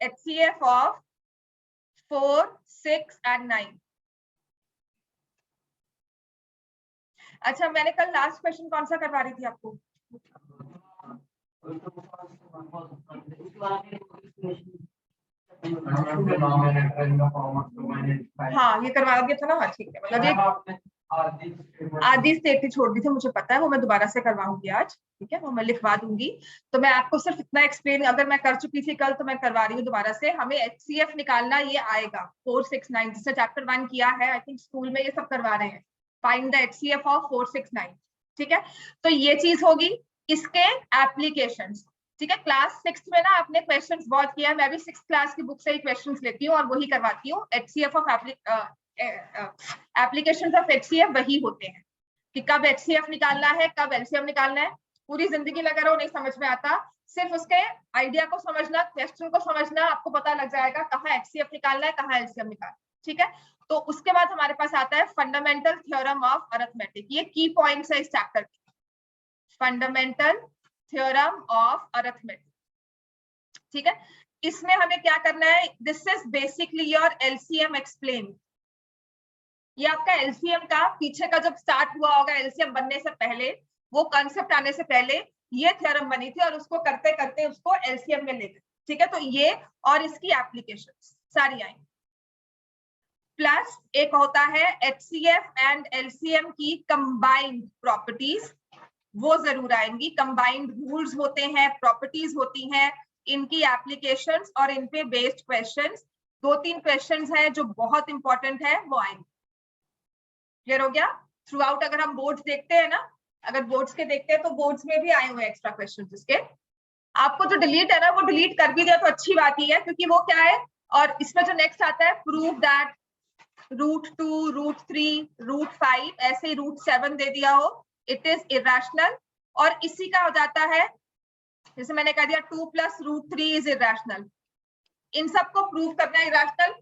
HCF of 4, 6 and 9. अच्छा, मैंने कल लास्ट क्वेश्चन कौन सा करवा रही थी आपको? हाँ, ये करवा दिया था ना। हाँ ठीक है, मतलब ये आधी स्टेट छोड़ दी थी, मुझे पता है, वो मैं दोबारा से करवाऊंगी आज, ठीक है, वो मैं लिखवा दूंगी। तो मैं आपको सिर्फ इतना एक्सप्लेन, अगर मैं कर चुकी थी कल तो मैं करवा रही हूँ दोबारा से। हमें HCF निकालना ये आएगा 4, 6, 9, जिससे चैप्टर 1 किया है, आई थिंक स्कूल में ये सब करवा रहे हैं, फाइंड द HCF ऑफ 4, 6, 9, ठीक है। तो ये चीज होगी। इसके एप्लीकेशंस, ठीक है। क्लास 6 में ना आपने क्वेश्चंस बहुत किया है, मैं भी 6th क्लास की बुक से ही क्वेश्चंस लेती हूँ और वही करवाती हूँ। HCF of applications of HCF वही होते हैं कि कब HCF निकालना है, कब LCM निकालना है। पूरी जिंदगी लगा रहो, नहीं समझ में आता, सिर्फ उसके आइडिया को समझना, क्वेश्चन को समझना, आपको पता लग जाएगा कहाँ HCF निकालना है, कहाँ LCM निकालना है, ठीक है। तो उसके बाद हमारे पास आता है फंडामेंटल थ्योरम ऑफ अरिथमेटिक। ये की पॉइंट्स है इस चैप्टर के, फंडामेंटल थ्योरम ऑफ अरिथमेटिक, ठीक है। इसमें हमें क्या करना है, this is basically your LCM explain. ये आपका LCM का पीछे का जब स्टार्ट हुआ होगा, LCM बनने से पहले, वो कॉन्सेप्ट आने से पहले ये थ्योरम बनी थी और उसको करते करते उसको LCM में ले गए, ठीक है। तो ये और इसकी एप्लीकेशंस सारी आएंगी। प्लस एक होता है HCF एंड LCM की कंबाइंड प्रॉपर्टीज, वो जरूर आएंगी। कंबाइंड रूल्स होते हैं, प्रॉपर्टीज होती हैं, इनकी एप्लीकेशंस और इन पे बेस्ड क्वेश्चंस, 2-3 क्वेश्चंस हैं जो बहुत इंपॉर्टेंट है, वो आएंगे। क्लियर हो गया? थ्रू आउट अगर हम बोर्ड्स देखते हैं ना, अगर बोर्ड्स के देखते हैं तो बोर्ड्स में भी आए हुए एक्स्ट्रा क्वेश्चन। इसके आपको जो डिलीट है ना, वो डिलीट कर भी दिया तो अच्छी बात ही है, क्योंकि वो क्या है, और इसमें जो नेक्स्ट आता है, प्रूव दैट √2, √3, √5, ऐसे ही √7 दे दिया हो, इट इज इरेशनल। और इसी का हो जाता है, जैसे मैंने कह दिया 2 + √3 इज इरेशनल। इन सबको प्रूव करना इरेशनल,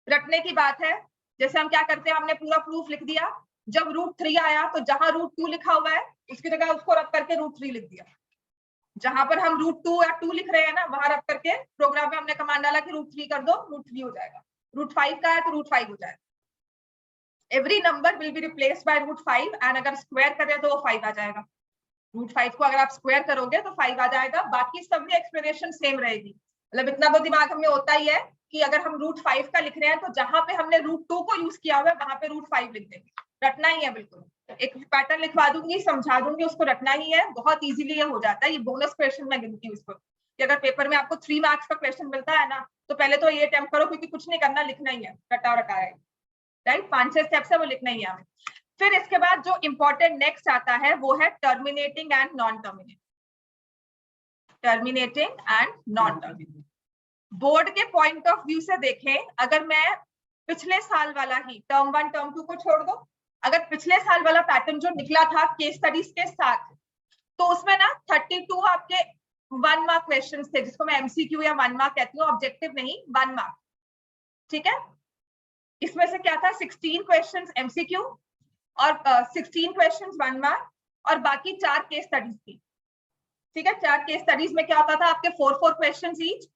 रटने की बात है। जैसे हम क्या करते हैं, हमने पूरा प्रूफ लिख दिया, जब √3 आया तो जहां √2 लिखा हुआ है उसकी जगह उसको रख करके √3 लिख दिया। जहां पर हम √2 या 2 लिख रहे हैं ना, वहां रख करके प्रोग्राम में हमने कमांड डाला कि √3 कर दो, √3 हो जाएगा। √5 का है तो √5 हो जाएगा। Every number will be replaced by √5 and अगर स्क्वायर करें तो वो 5 आ जाएगा। √5 को अगर आप स्क्वायर करोगे तो 5 आ जाएगा। बाकी सब में एक्सप्लेनेशन सेम रहेगी। मतलब इतना तो दिमाग में होता ही है कि अगर हम √5 का लिख रहे हैं तो जहां पे हमने √2 को यूज किया हुआ है वहां पे √5 लिख देंगे। रटना ही है बिल्कुल। एक पैटर्न लिखवा दूंगी, समझा दूंगी, उसको रटना ही है। बहुत इजीली ये हो जाता है। ये बोनस क्वेश्चन में गिनती हूँ इसको, कि अगर पेपर में आपको 3 मार्क्स का क्वेश्चन मिलता है ना, तो पहले तो ये अटेम्प्ट करो, क्योंकि कुछ नहीं करना, लिखना ही है, रटा रटा है, राइट। 5-6 स्टेप्स है, वो लिखना ही है हमें। फिर इसके बाद जो इंपॉर्टेंट नेक्स्ट आता है वो है terminating and non terminating. Terminating and non terminating board के पॉइंट ऑफ व्यू से देखें, अगर मैं पिछले साल वाला ही टर्म 1 टर्म 2 को छोड़ दो, अगर पिछले साल वाला पैटर्न जो निकला था केस स्टडीज के साथ, तो उसमें ना 32 आपके 1 मार्क क्वेश्चंस थे, जिसको मैं MCQ या 1 मार्क कहती हूँ, ऑब्जेक्टिव नहीं, 1 मार्क, ठीक है। इसमें से क्या था, 16 क्वेश्चंस MCQ और 16 क्वेश्चंस 1 मार्क, और बाकी 4 केस स्टडीज थी, ठीक है। 4 केस स्टडीज में क्या होता था, आपके 4-4 क्वेश्चंस ईच,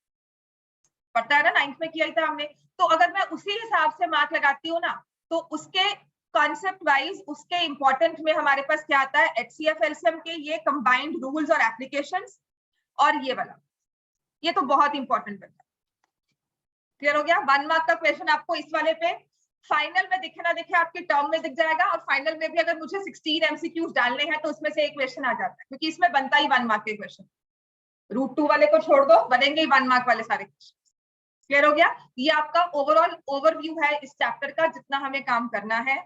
पता है ना, 9th में किया ही था हमने। तो अगर मैं उसी हिसाब से मार्क लगाती हूँ ना, तो उसके कॉन्सेप्ट वाइज उसके इंपॉर्टेंट में हमारे पास क्या आता है, HCF LCM के ये कंबाइंड रूल्स और एप्लीकेशंस, और ये वाला, ये तो बहुत इंपॉर्टेंट है। क्लियर हो गया? 1 मार्क का क्वेश्चन आपको इस वाले पे फाइनल में दिखे ना दिखे, आपके टर्म में दिख जाएगा, और फाइनल में भी अगर मुझे 16 MCQs डालने हैं तो उसमें से एक क्वेश्चन आ जाता है, क्योंकि इसमें बनता ही 1 मार्क के क्वेश्चन। √2 वाले को छोड़ दो, बनेंगे ही 1 मार्क वाले सारे क्वेश्चन। क्लियर हो गया? ये आपका ओवरऑल ओवरव्यू है इस चैप्टर का, जितना हमें काम करना है।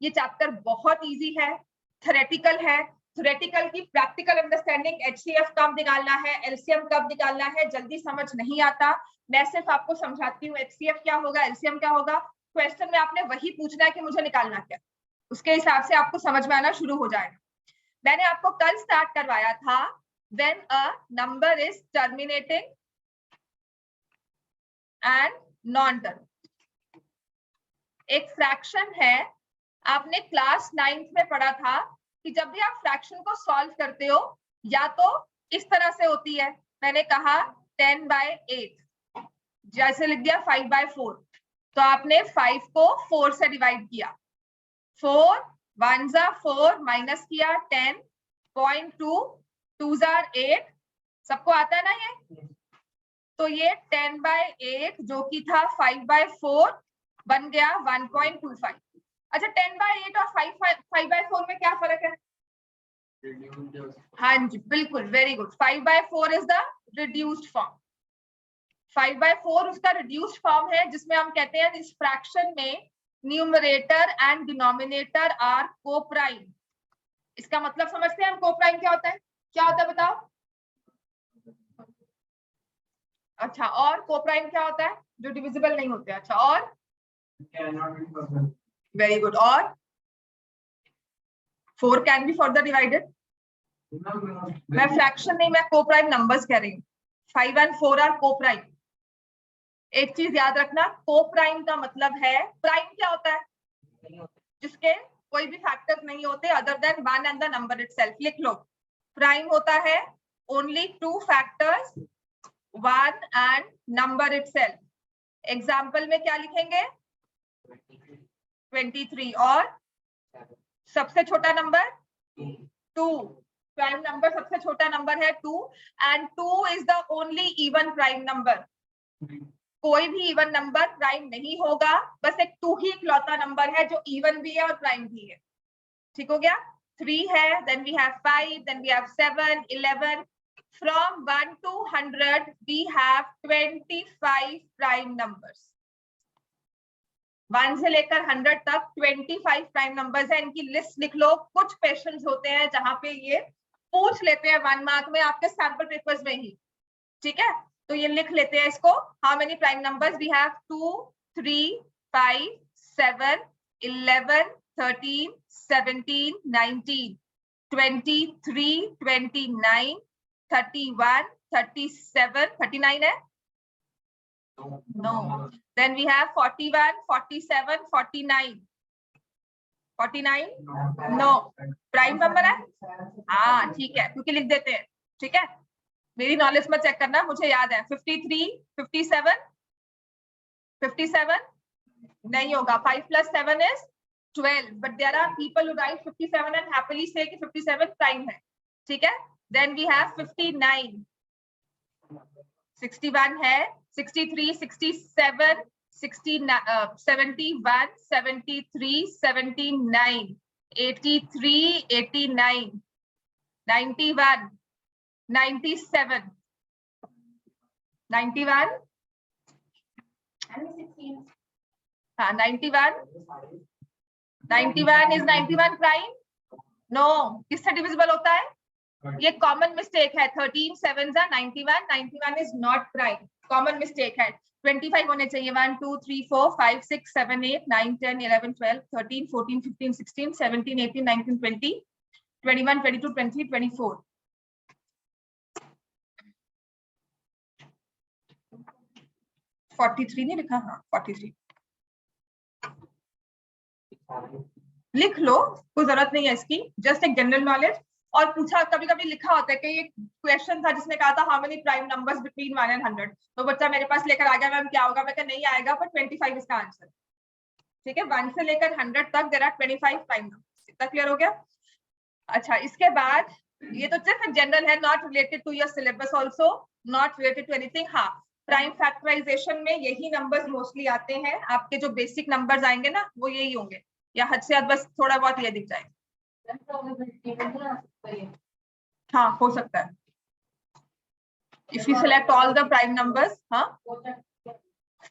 ये चैप्टर बहुत इजी है, थ्योरेटिकल है। थ्योरेटिकल की प्रैक्टिकल अंडरस्टैंडिंग, HCF कब निकालना है, LCM कब निकालना है, जल्दी समझ नहीं आता। मैं सिर्फ आपको समझाती हूँ HCF क्या होगा, LCM क्या होगा। क्वेश्चन में आपने वही पूछना है कि मुझे निकालना क्या, उसके हिसाब से आपको समझ में आना शुरू हो जाएगा। मैंने आपको कल स्टार्ट करवाया था, when a number is terminating and non terminating. एक फ्रैक्शन है, आपने क्लास 9th में पढ़ा था कि जब भी आप फ्रैक्शन को सॉल्व करते हो, या तो इस तरह से होती है, मैंने कहा 10/8, जैसे लिख दिया 5/4, तो आपने 5 को 4 से डिवाइड किया, 4 1 जा 4 माइनस किया 10.2 2 जा 8, सबको आता है ना ये? तो ये 10/8 जो कि था 5/4 बन गया 1.25। अच्छा 10/8 और 5/4 में क्या फर्क है? हाँ जी बिल्कुल, very good. 5/4 is the reduced form. 5/4 उसका रिड्यूस्ड फॉर्म है, जिसमें हम कहते हैं इस फ्रैक्शन में numerator and denominator are coprime. इसका मतलब समझते हैं हम, कोप्राइम क्या होता है? क्या होता है बताओ? अच्छा, और कोप्राइम क्या होता है? जो डिविजिबल नहीं होते। अच्छा, और? Very good. और 4 कैन बी फर्दर डिवाइडेड। मैं फ्रैक्शन नहीं, मैं कोप्राइम नंबर्स कह रही हूँ। 5 and 4 आर कोप्राइम। एक चीज याद रखना, कोप्राइम का मतलब है, प्राइम क्या होता है? जिसके कोई भी फैक्टर्स नहीं होते other than 1 and the number itself। लिख लो, प्राइम होता है only 2 factors 1 and number itself। Example में क्या लिखेंगे? 23। और सबसे छोटा नंबर 2। प्राइम नंबर सबसे छोटा नंबर है 2 and 2 is the only even prime number. कोई भी इवन नंबर प्राइम नहीं होगा, बस एक 2 ही इकलौता नंबर है जो इवन भी है और प्राइम भी है। ठीक हो गया? 3 है, then we have 5, then we have 7, 11। From 1 to 100 we have 25 prime numbers. 1 से लेकर 100 तक 25 प्राइम नंबर्स है। इनकी लिस्ट लिख लो। कुछ क्वेश्चंस होते हैं जहां पे ये पूछ लेते हैं 1 मार्क में आपके सैंपल पेपर्स में ही, ठीक है? तो ये लिख लेते हैं इसको। How many prime numbers we have? 2 3 5 7 11 13 17 19 23 29 31 37 39 है? No. Then we have 41 47 49 49 No. Prime number है? हाँ ठीक है, क्योंकि लिख देते हैं। ठीक है, मेरी नॉलेज में चेक करना, मुझे याद है। 53 57 57 नहीं होगा। 5 + 7 is 12, but there are people who write 57 and happily say कि 57 प्राइम है। ठीक है, then we have 59 61 है, 63 67 71 73 79 83 89 91 97 91 हाँ 91 is 91 प्राइम? नो, किससे डिविजिबल होता है? ये कॉमन मिस्टेक है। 13 7 91 91 is not prime, common mistake है। 25 होने चाहिए। 1 2 3 4 5 6 7 8 9 10 11 12 13 14 15 16 17 18 19 20 21 22 23 24 43 नहीं लिखा? हाँ 43 लिख लो, कोई जरूरत नहीं है इसकी, जस्ट एक जनरल नॉलेज। और पूछा, कभी कभी लिखा होता है कि ये क्वेश्चन था जिसने कहा था how many prime numbers between 1 and 100, तो बच्चा मेरे पास लेकर आ गया मैम क्या होगा, मैं नहीं आएगा, पर 25 इसका आंसर। ठीक है, 1 से लेकर 100 तक देयर आर 25 प्राइम नंबर्स। इतना क्लियर हो गया? अच्छा, इसके बाद ये तो सिर्फ जनरल है, not related to your syllabus also, not related to anything. हाँ, प्राइम फैक्टराइजेशन में यही नंबर्स मोस्टली आते हैं। आपके जो बेसिक नंबर्स आएंगे ना, वो यही होंगे, या हद से हद बस थोड़ा बहुत ये दिख जाएगा। हाँ हो सकता है, if you select all the prime numbers. हाँ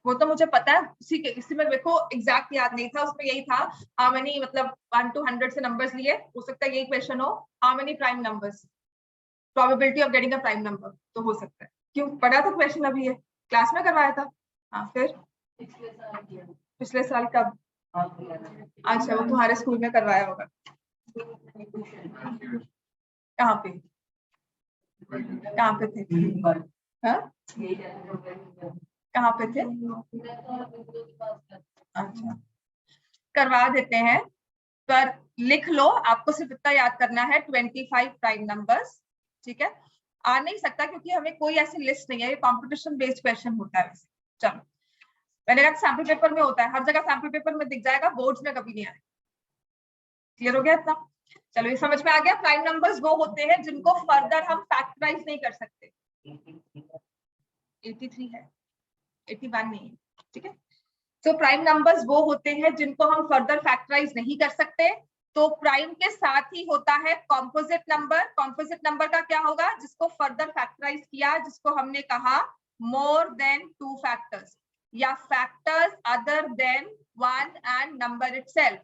वो तो मुझे पता है, इसी में देखो एग्जैक्ट याद नहीं था, उसमें यही था हाउ मेनी, मतलब 1 to 100 से नंबर्स लिए, हो सकता है यही क्वेश्चन हो, how many prime numbers, probability of getting a prime number, तो हो सकता है। क्यों पढ़ा था क्वेश्चन अभी, ये क्लास में करवाया था? हाँ फिर पिछले साल कब? अच्छा, वो तुम्हारे स्कूल में करवाया होगा। कहाँ पे? कहाँ पे थे? हाँ कहाँ पे थे? अच्छा, करवा देते हैं, पर लिख लो, आपको सिर्फ इतना याद करना है 25 प्राइम नंबर्स। ठीक है, आ नहीं सकता क्योंकि हमें कोई ऐसी लिस्ट नहीं है, ये कंपटीशन बेस्ड क्वेश्चन होता है। चलो, मैंने कहा सैंपल पेपर में होता है, हर जगह सैंपल पेपर में दिख जाएगा, बोर्ड्स में कभी नहीं आएगा। क्लियर हो गया इतना? चलो, ये समझ में आ गया। प्राइम नंबर्स वो होते हैं जिनको फर्दर हम फैक्टराइज नहीं कर सकते। 83 है, 81 नहीं है, ठीक है। तो प्राइम नंबर्स वो होते हैं जिनको हम फर्दर फैक्टराइज नहीं कर सकते। तो प्राइम के साथ ही होता है कॉम्पोजिट नंबर। कॉम्पोजिट नंबर का क्या होगा? जिसको फर्दर फैक्टराइज किया, जिसको हमने कहा मोर देन 2 फैक्टर्स या factors other than 1 and number itself.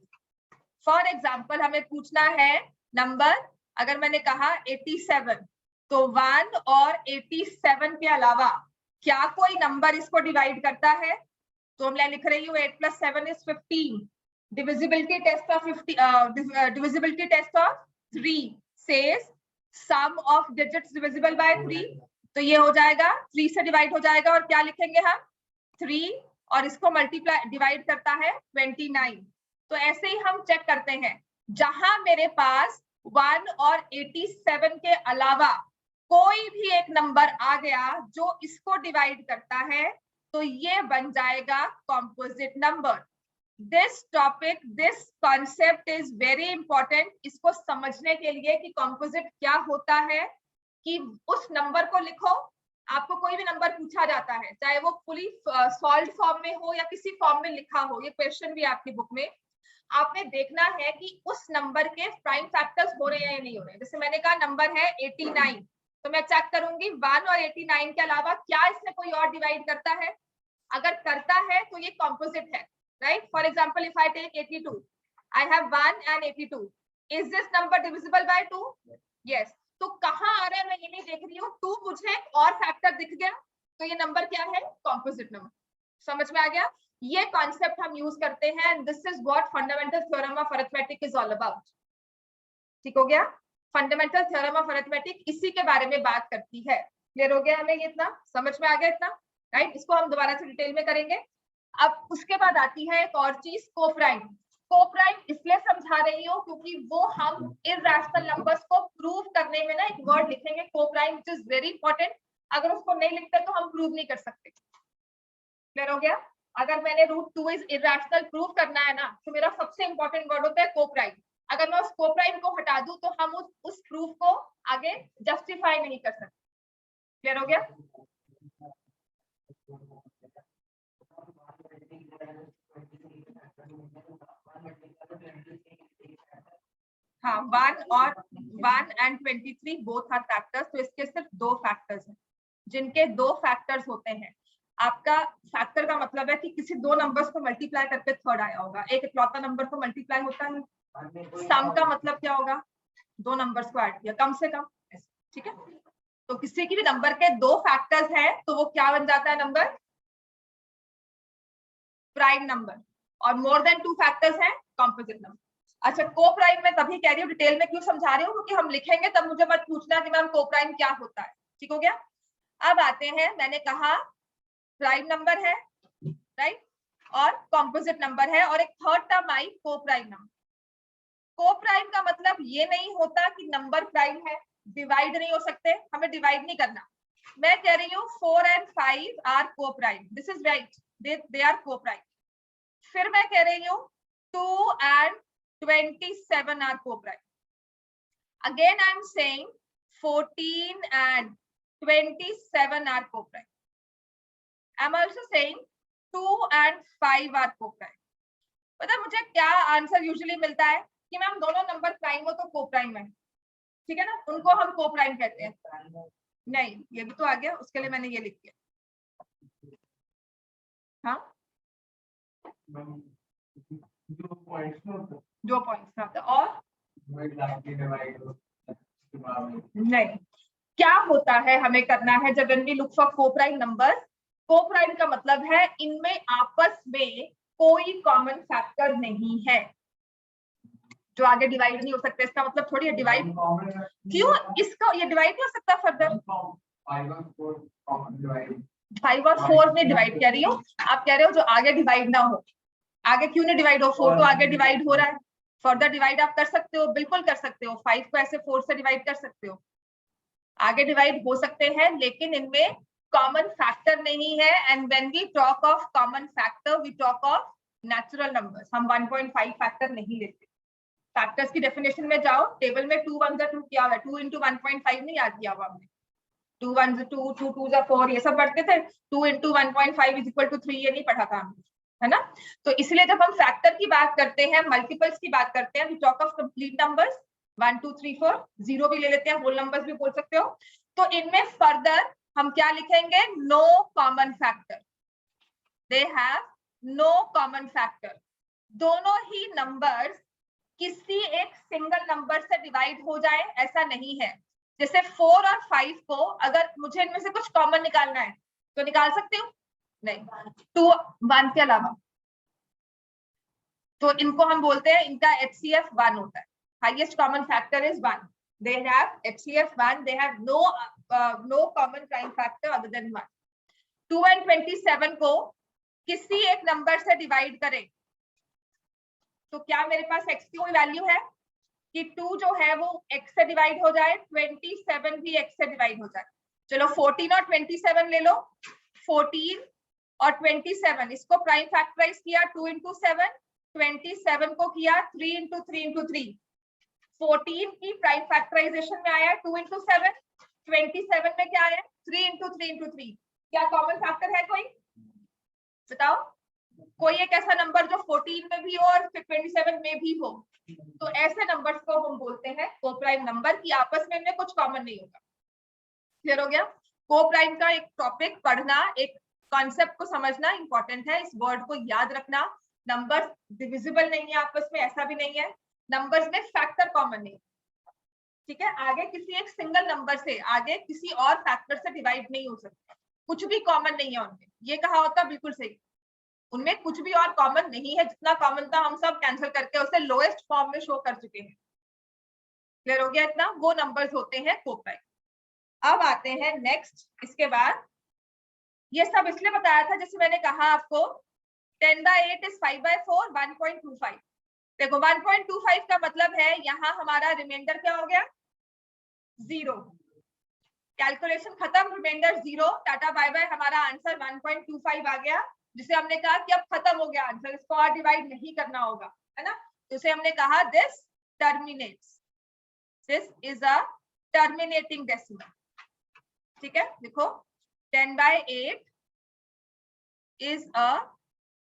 For example, हमें पूछना है नंबर, अगर मैंने कहा 87, तो 1 और 87 के अलावा क्या कोई नंबर इसको डिवाइड करता है? तो मैं लिख रही हूँ 8 + 7 = 15। Divisibility test of 3 says sum of digits divisible by 3। तो ये हो जाएगा 3 से डिवाइड हो जाएगा, और क्या लिखेंगे हम? 3, और इसको मल्टीप्लाई डिवाइड करता है 29। तो ऐसे ही हम चेक करते हैं, जहां मेरे पास 1 और 87 के अलावा कोई भी एक नंबर आ गया जो इसको डिवाइड करता है, तो ये बन जाएगा composite number. This topic, this concept is very important. इसको समझने के लिए कि कॉम्पोजिट क्या होता है, कि उस नंबर को लिखो, आपको कोई भी नंबर पूछा जाता है, चाहे वो फुली सॉल्व्ड फॉर्म में हो या किसी फॉर्म में लिखा हो, ये क्वेश्चन भी आपकी बुक में, आपने देखना है कि उस नंबर के प्राइम फैक्टर्स हो रहे हैं या नहीं हो रहे। जैसे मैंने कहा नंबर है 89, तो मैं चेक करूंगी 1 और 89 के अलावा क्या इसमें कोई और डिवाइड करता है। अगर करता है तो ये कॉम्पोजिट है, right? For example, if I take 82, I have 1 and 82, is this number divisible by 2? Yes. तो कहाँ आ रहा है मैं ये नहीं देख रही हूँ, 2 मुझे एक और फैक्टर दिख गया, तो ये नंबर क्या है? Composite number. समझ में आ गया? ये कॉन्सेप्ट हम यूज करते हैं, this is what fundamental theorem of arithmetic is all about. ठीक हो गया? फंडामेंटल थ्योरम ऑफ अरिथमेटिक इसी के बारे में बात करती है। क्लियर हो गया हमें? ये इतना समझ में आ गया इतना, राइट? इसको हम दोबारा से डिटेल में करेंगे। अब उसके बाद आती है एक और चीज, कोप्राइम। कोप्राइम इसलिए समझा रही हूँ क्योंकि वो हम इरैशनल नंबर्स को प्रूव करने में ना एक वर्ड लिखेंगे coprime, which is very important. अगर उसको नहीं लिखते तो हम प्रूव नहीं कर सकते। क्लियर हो गया? अगर मैंने √2 इज इरैशनल प्रूव करना है ना, तो मेरा सबसे इंपॉर्टेंट वर्ड होता है कोप्राइम। अगर मैं उस कोप्राइम को हटा दूं तो हम उस प्रूफ को आगे जस्टिफाई नहीं कर सकते। क्लियर हो गया? हाँ, 1 and 23 बोथ आर फैक्टर्स। तो इसके सिर्फ 2 फैक्टर्स हैं, जिनके 2 फैक्टर्स होते हैं। आपका फैक्टर का मतलब है कि किसी 2 नंबर्स को मल्टीप्लाई करके थर्ड आया होगा। एक इकलौता नंबर को मल्टीप्लाई होता है। सम का मतलब क्या होगा? 2 नंबर्स को ऐड किया, कम से कम। ठीक है? तो किसी की भी नंबर के 2 फैक्टर्स हैं तो वो क्या बन जाता है नंबर? Prime number. और मोर देन 2 फैक्टर्स हैं कॉम्पोजिट नंबर। अच्छा, कोप्राइम में तभी कह रही हूँ, डिटेल में क्यों समझा रही हूँ, क्योंकि हम लिखेंगे तब मुझे मत पूछना कि मैम कोप्राइम क्या होता है। ठीक हो गया? अब आते हैं, मैंने कहा प्राइम नंबर है, राइट, और कॉम्पोजिट नंबर है, और एक थर्ड टर्म आई कोप्राइम नंबर। कोप्राइम का मतलब ये नहीं होता कि नंबर प्राइम है, डिवाइड नहीं हो सकते, हमें डिवाइड नहीं करना। मैं कह रही हूँ 4 and 5 are coprime, this is right, they are coprime. फिर मैं कह रही हूँ 2 and 27 are coprime. Again I am saying 14 and 27 are coprime. I am also saying 2 and 5 are coprime. पता मुझे क्या आंसर यूजुअली मिलता है कि मैम दोनों नंबर प्राइम हो तो कोप्राइम है। ठीक है ना? उनको हम कोप्राइम कहते हैं। नहीं, ये भी तो आ गया, उसके लिए मैंने ये लिख दिया। हाँ, जो पॉइंट्स था और नहीं, क्या होता है हमें करना है जब we look for coprime number. Coprime का मतलब है इनमें आपस में कोई कॉमन फैक्टर नहीं है जो आगे डिवाइड नहीं हो सकते। इसका मतलब थोड़ी डिवाइड क्यों, इसका ये डिवाइड नहीं हो सकता फर्दर। 5 और 4 में डिवाइड कह रही हूँ, आप कह रहे हो जो आगे डिवाइड ना हो। आगे क्यों नहीं डिवाइड हो? 4 तो आगे डिवाइड हो रहा है, फर्दर डिवाइड आप कर सकते हो, बिल्कुल कर सकते हो। 5 को ऐसे 4 से डिवाइड कर सकते हो, आगे डिवाइड हो सकते हैं, लेकिन इनमें कॉमन फैक्टर नहीं है। And when we talk of common factor we talk of natural numbers. हम 1.5 फैक्टर नहीं लेते। फैक्टर्स की डेफिनेशन में जाओ, टेबल में 2 1 2 क्या है, 2 into 1.5 नहीं याद किया हुआ हमने। 2 1 2 2 2 4 ये सब पढ़ते थे। 2 into 1.5 is equal to 3 ये नहीं पढ़ा था हमने, है ना। तो इसलिए जब हम फैक्टर की बात करते हैं, मल्टीपल्स की बात करते हैं, we talk of complete numbers 1 2 3 4, 0 भी ले लेते हैं, होल नंबर्स भी बोल सकते हो। तो इनमें फर्दर हम क्या लिखेंगे, no common factor, they have no common factor. दोनों ही नंबर्स किसी एक सिंगल नंबर से डिवाइड हो जाए ऐसा नहीं है। जैसे 4 और 5 को अगर मुझे इनमें से कुछ कॉमन निकालना है तो निकाल सकती हूँ? नहीं। 2 1 के अलावा तो इनको हम बोलते हैं, इनका HCF 1 होता है। Highest common factor is 1। They have HCF 1, they have no common prime factor other than 1। 2 and 27 को किसी एक नंबर से डिवाइड करें तो क्या मेरे पास x की कोई वैल्यू है कि 2 जो है वो x से डिवाइड हो जाए, 27 भी x से डिवाइड हो जाए। चलो 14 और 27 ले लो। 14 और 27 इसको प्राइम फैक्टराइज किया 2 into 7, 27 को किया 3 into 3 into 3। 14 की प्राइम फैक्टराइजेशन में आया 2 into 7, 27 में क्या आया 3 into 3 into 3। क्या कॉमन फैक्टर है कोई? बताओ। कोई एक ऐसा नंबर जो 14 में भी हो और 27 में भी हो, तो ऐसे नंबर्स को हम बोलते हैं कोप्राइम नंबर, की आपस में इनमें कुछ कॉमन नहीं होगा। क्लियर हो गया? कोप्राइम का एक टॉपिक पढ़ना, एक कॉन्सेप्ट को समझना इंपॉर्टेंट है। इस वर्ड को याद रखना। नंबर्स डिविजिबल नहीं है आपस में, ऐसा भी नहीं है। नंबर्स में फैक्टर कॉमन नहीं, ठीक है। आगे किसी एक सिंगल नंबर से आगे किसी और फैक्टर से डिवाइड नहीं हो सकता, कुछ भी कॉमन नहीं है उनमें। ये कहा होता बिल्कुल सही, उनमें कुछ भी और कॉमन नहीं है। जितना कॉमन था हम सब कैंसिल करके उसे लोएस्ट फॉर्म में शो कर चुके हैं। क्लियर हो गया इतना? वो नंबर्स होते हैं कोप्राइम। अब आते हैं नेक्स्ट। इसके बाद ये सब इसलिए बताया था, जैसे मैंने कहा आपको 10/8 is 5/4, 1.25। देखो 1.25 का मतलब है यहाँ हमारा रिमाइंडर क्या हो गया, 0। कैलकुलेशन खत्म, रिमाइंडर 0, टाटा बाय बाय। हमारा आंसर 1.25 आ गया, जिसे हमने कहा कि अब खत्म हो गया आंसर, इसको और डिवाइड नहीं करना होगा, है ना। तो उसे हमने कहा this terminates, this is a terminating decimal. ठीक है, देखो 10/8 इज अ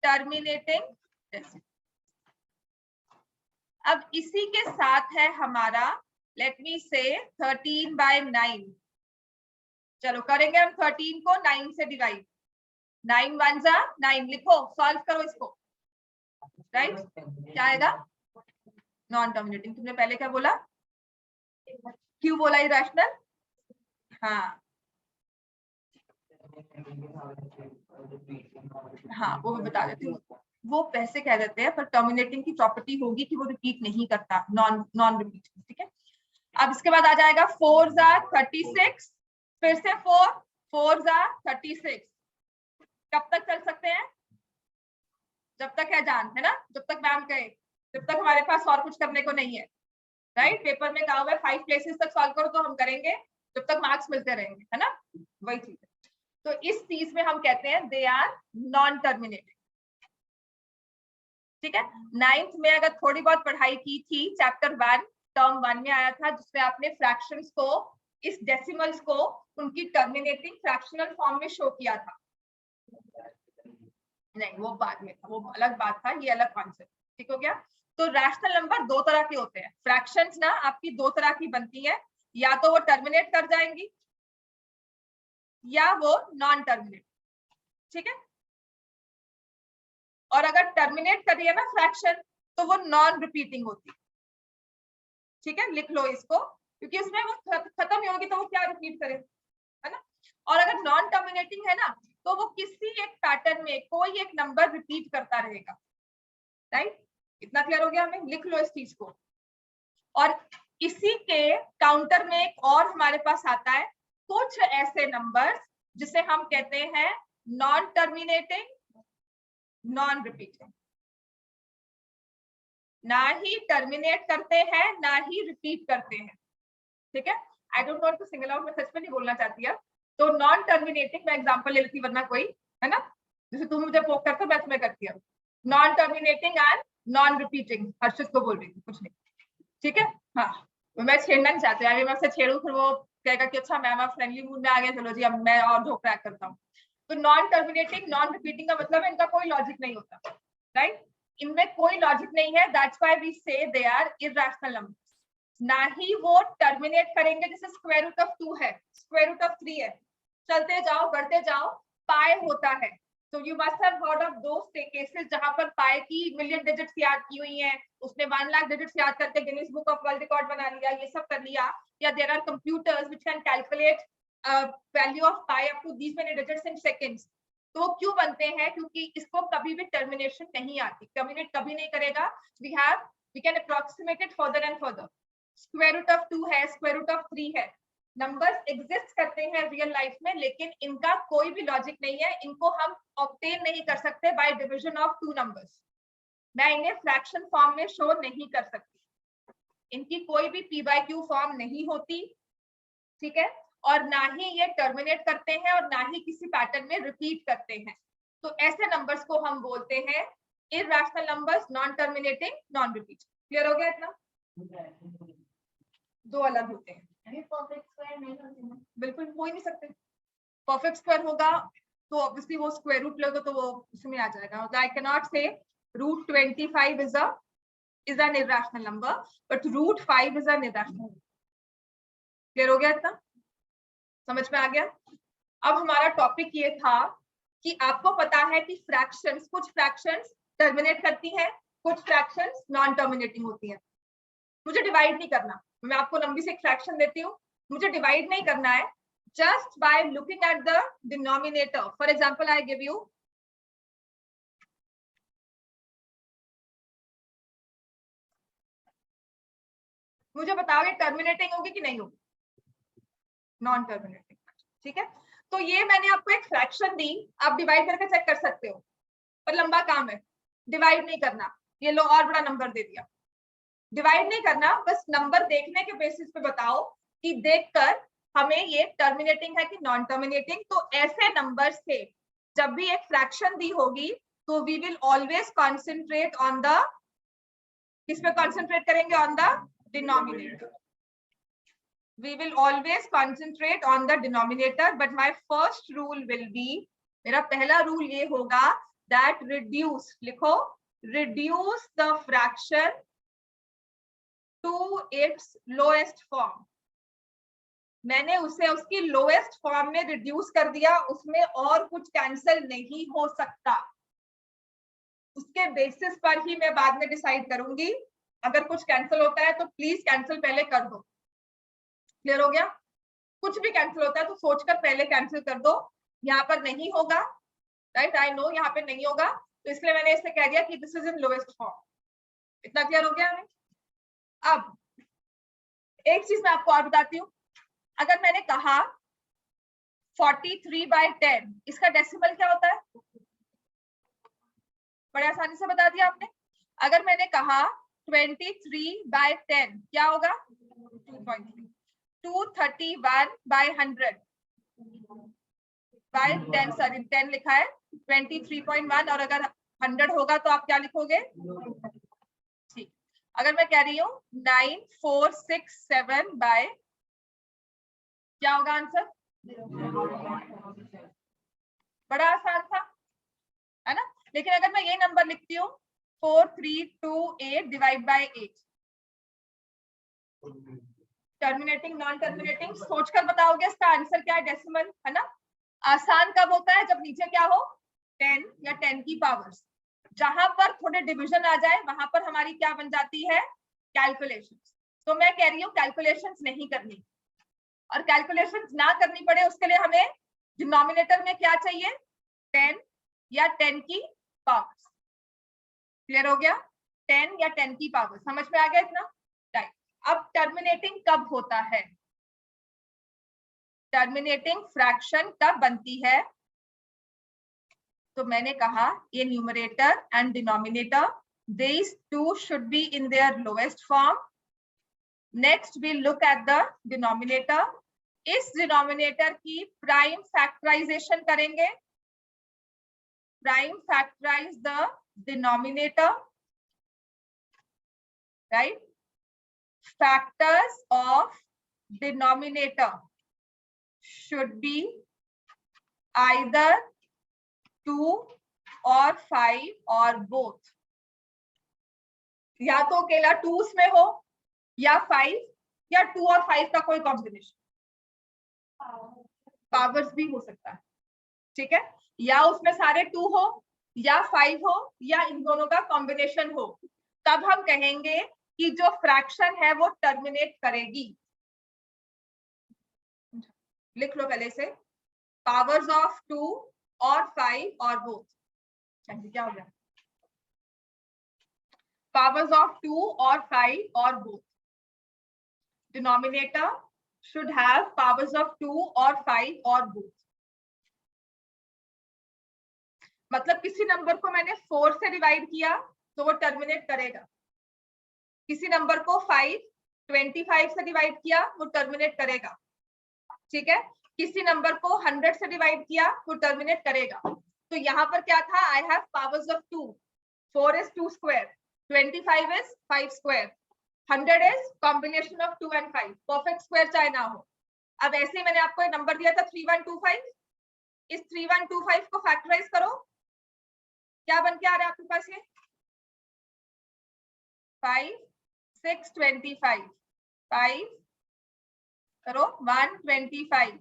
टर्मिनेटिंग डेसिमल। अब इसी के साथ है हमारा, लेट मी से 13/9। चलो करेंगे हम 13 को 9 से डिवाइड। 9 1 जा 9, लिखो, सॉल्व करो इसको, राइट। क्या आएगा? Non terminating. तुमने पहले क्या बोला, क्यों बोला इरेशनल? हाँ हाँ, वो मैं बता देती हूँ। वो पैसे कह देते हैं, पर टर्मिनेटिंग की प्रॉपर्टी होगी कि वो रिपीट नहीं करता, नॉन रिपीट। ठीक है। अब इसके बाद आ जाएगा 4 जा 36, फिर से 4 जा 36। कब तक चल सकते हैं? जब तक है जान, है ना, जब तक मैम कहे, जब तक हमारे पास और कुछ करने को नहीं है, राइट। पेपर में कहा हुआ है 5 प्लेसेस तक सॉल्व करो, तो हम करेंगे जब तक मार्क्स मिलते रहेंगे, है ना, वही चीज है। तो इस चीज में हम कहते हैं दे आर नॉन टर्मिनेटिंग। ठीक है। 9th में अगर थोड़ी बहुत पढ़ाई की थी, चैप्टर 1 टर्म 1 में आया था, जिसमें आपने फ्रैक्शंस को, इस डेसिमल्स को उनकी टर्मिनेटिंग फ्रैक्शनल फॉर्म में शो किया था। नहीं, वो बाद में था, वो अलग बात था, ये अलग कॉन्सेप्ट। ठीक हो गया। तो रैशनल नंबर दो तरह के होते हैं। फ्रैक्शंस ना आपकी दो तरह की बनती है, या तो वो टर्मिनेट कर जाएंगी या वो नॉन टर्मिनेट। ठीक है। और अगर टर्मिनेट कर रही है ना फ्रैक्शन, तो वो नॉन रिपीटिंग होती है। ठीक है, लिख लो इसको, क्योंकि उसमें वो खत्म ही होगी तो वो क्या रिपीट करे, है ना। और अगर नॉन टर्मिनेटिंग है ना, तो वो किसी एक पैटर्न में कोई एक नंबर रिपीट करता रहेगा, राइट। इतना क्लियर हो गया हमें? लिख लो इस चीज को। और इसी के काउंटर में एक और हमारे पास आता है, कुछ ऐसे नंबर्स जिसे हम कहते हैं नॉन टर्मिनेटिंग, नॉन रिपीटिंग। ना ही टर्मिनेट करते हैं ना ही रिपीट करते हैं। ठीक है। I don't want to single out, मैं सच में नहीं बोलना चाहती है, तो नॉन टर्मिनेटिंग मैं एग्जांपल ले लेती, वरना कोई है ना, जैसे तुम मुझे पोक करते हो मैं तुम्हें करती हूँ। Non terminating and non repeating, Harshit को बोल रही थी, कुछ नहीं, ठीक है। हाँ, तो मैं छेड़ना नहीं चाहती, अभी मैं उससे छेड़ू फिर वो कहेगा कि अच्छा मैम आप फ्रेंडली मूड में आ गए, चलो जी अब मैं और जो क्रैक करता हूँ। तो नॉन टर्मिनेटिंग नॉन रिपीटिंग का मतलब है इनका कोई लॉजिक नहीं होता, राइट, इनमें कोई लॉजिक नहीं है, दैट्स व्हाई वी से दे आर इरैशनल नंबर्स। ना ही वो टर्मिनेट करेंगे, जैसे स्क्वायर रूट ऑफ 2 है, स्क्वायर रूट ऑफ 3 है, चलते जाओ बढ़ते जाओ, पाई होता है। तो you must have heard of those cases जहां पर पाई की मिलियन डिजिट्स याद की हुई हैं, उसने 1 लाख डिजिट्स याद करके Guinness book of world record बना लिया, ये सब कर लिया, या there are computers which can calculate value of pi up to these many digits in seconds. तो क्यों बनते हैं, क्योंकि इसको कभी भी टर्मिनेशन नहीं आती, टर्मिनेट कभी नहीं करेगा। We can approximate it further and further. Square root of 2 है, स्क्वायर रूट ऑफ 3 है, नंबर्स एग्जिस्ट करते हैं रियल लाइफ में, लेकिन इनका कोई भी लॉजिक नहीं है, इनको हम ऑब्टेन नहीं कर सकते बाय डिवीजन ऑफ 2 नंबर्स। मैं इन्हें फ्रैक्शन फॉर्म में शो नहीं कर सकती, इनकी कोई भी p by q फॉर्म नहीं होती, ठीक है, और ना ही ये टर्मिनेट करते हैं और ना ही किसी पैटर्न में रिपीट करते हैं। तो ऐसे नंबर्स को हम बोलते हैं irrational numbers, non terminating non repeat. Clear हो गया इतना? दो अलग होते हैं, परफेक्ट स्क्वायर नहीं होते, बिल्कुल हो ही नहीं सकते। परफेक्ट स्क्वायर होगा तो ऑब्वियसली वो स्क्वायर रूट लोगे तो वो उसमें आ जाएगा। आई कैन नॉट से root 25 is an irrational number, but root 5 is an irrational number. Clear हो गया इतना? समझ में आ गया? अब हमारा टॉपिक ये था कि आपको पता है कि फ्रैक्शंस, कुछ फ्रैक्शंस टर्मिनेट करती हैं, कुछ फ्रैक्शंस नॉन टर्मिनेटिंग होती हैं। मुझे डिवाइड नहीं करना, मैं आपको लंबी से एक फ्रैक्शन देती हूँ, मुझे डिवाइड नहीं करना है, just by looking at the denominator. For example, I give you मुझे बताओगे टर्मिनेटिंग होगी कि नहीं होगी? नॉन टर्मिनेटिंग, ठीक है। तो ये मैंने आपको एक फ्रैक्शन दी, आप डिवाइड करके चेक कर सकते हो, पर लंबा काम है, डिवाइड नहीं करना। ये लो और बड़ा नंबर दे दिया, डिवाइड नहीं करना, बस नंबर देखने के बेसिस पे बताओ कि देखकर हमें ये टर्मिनेटिंग है कि नॉन टर्मिनेटिंग। तो ऐसे नंबर्स से जब भी एक फ्रैक्शन दी होगी तो we will always concentrate on the, किस पे कॉन्सेंट्रेट करेंगे? On the denominator. We will always concentrate on the denominator, but my first rule will be, मेरा पहला रूल ये होगा that reduce, लिखो, reduce the fraction to its lowest form। मैंने उसे उसकी लोएस्ट फॉर्म में रिड्यूस कर दिया, उसमें और कुछ कैंसिल नहीं हो सकता। उसके बेसिस पर ही मैं बाद में डिसाइड करूंगी, अगर कुछ कैंसिल होता है तो प्लीज कैंसिल पहले कर दो। क्लियर हो गया? कुछ भी कैंसिल होता है तो सोचकर पहले कैंसिल कर दो, यहाँ पर नहीं होगा, राइट, आई नो यहाँ पे नहीं होगा, तो इसलिए मैंने इसे कह दिया कि this is in lowest form. इतना क्लियर हो गया हमें? अब एक चीज मैं आपको और बताती हूँ, अगर मैंने कहा 43/10, इसका डेसिमल क्या होता है? बड़े आसानी से बता दिया आपने। अगर मैंने कहा 23/10 क्या होगा? 2.3। 231/100 by 10, सॉरी 10 लिखा है, 23.1, और अगर 100 होगा तो आप क्या लिखोगे? ठीक। अगर मैं कह रही हूँ 9467 by, क्या होगा आंसर? बड़ा आसान था, है ना? लेकिन अगर मैं ये नंबर लिखती हूँ 4328 divide by 8, terminating non terminating, सोचकर बताओगे इसका आंसर क्या है? डेसिमल, है ना? आसान कब होता है? जब नीचे क्या हो? 10 या 10 की पावर्स। जहां पर थोड़े डिवीजन आ जाए वहां पर हमारी क्या बन जाती है? कैलकुलेशंस। तो मैं कह रही हूँ कैलकुलेशंस नहीं करनी, और कैलकुलेशंस ना करनी पड़े उसके लिए हमें डिनोमिनेटर में क्या चाहिए? 10 या 10 की पावर्स। क्लियर हो गया? 10 या 10 की पावर्स, समझ में आ गया इतना? राइट। अब टर्मिनेटिंग कब होता है? टर्मिनेटिंग फ्रैक्शन कब बनती है? तो मैंने कहा ये numerator and denominator, these two should be in their lowest form. Next we look at the denominator. इस डिनोमिनेटर की प्राइम फैक्टराइजेशन करेंगे, prime factorise the denominator, right. Factors of denominator should be either 2 or 5 or both, या तो अकेला 2 में हो या 5 या 2 और 5 का कोई कॉम्बिनेशन, पावर्स भी हो सकता है, ठीक है, या उसमें सारे 2 हो या 5 हो या इन दोनों का कॉम्बिनेशन हो, तब हम कहेंगे कि जो फ्रैक्शन है वो टर्मिनेट करेगी। लिख लो पहले से, पावर्स ऑफ 2 और 5 और बोथ। क्या हो गया? पावर्स ऑफ 2 और 5 और both. Denominator should have powers of 2 or 5 or both। मतलब किसी नंबर को मैंने 4 से डिवाइड किया तो वो टर्मिनेट करेगा, किसी नंबर को 25 से डिवाइड किया वो टर्मिनेट करेगा, ठीक है, किसी नंबर को 100 से डिवाइड किया वो टर्मिनेट करेगा। तो यहाँ पर क्या था, I have powers of 2, 4 is 2 square, 25 is 5 square, 100 is combination of 2 and 5, perfect square चाहे ना हो। अब ऐसे ही मैंने आपको एक नंबर दिया था 3125, इस 3125 को फैक्टराइज करो, क्या बन के आ रहा है आपके पास? ये 5 6 25, 5 करो 125,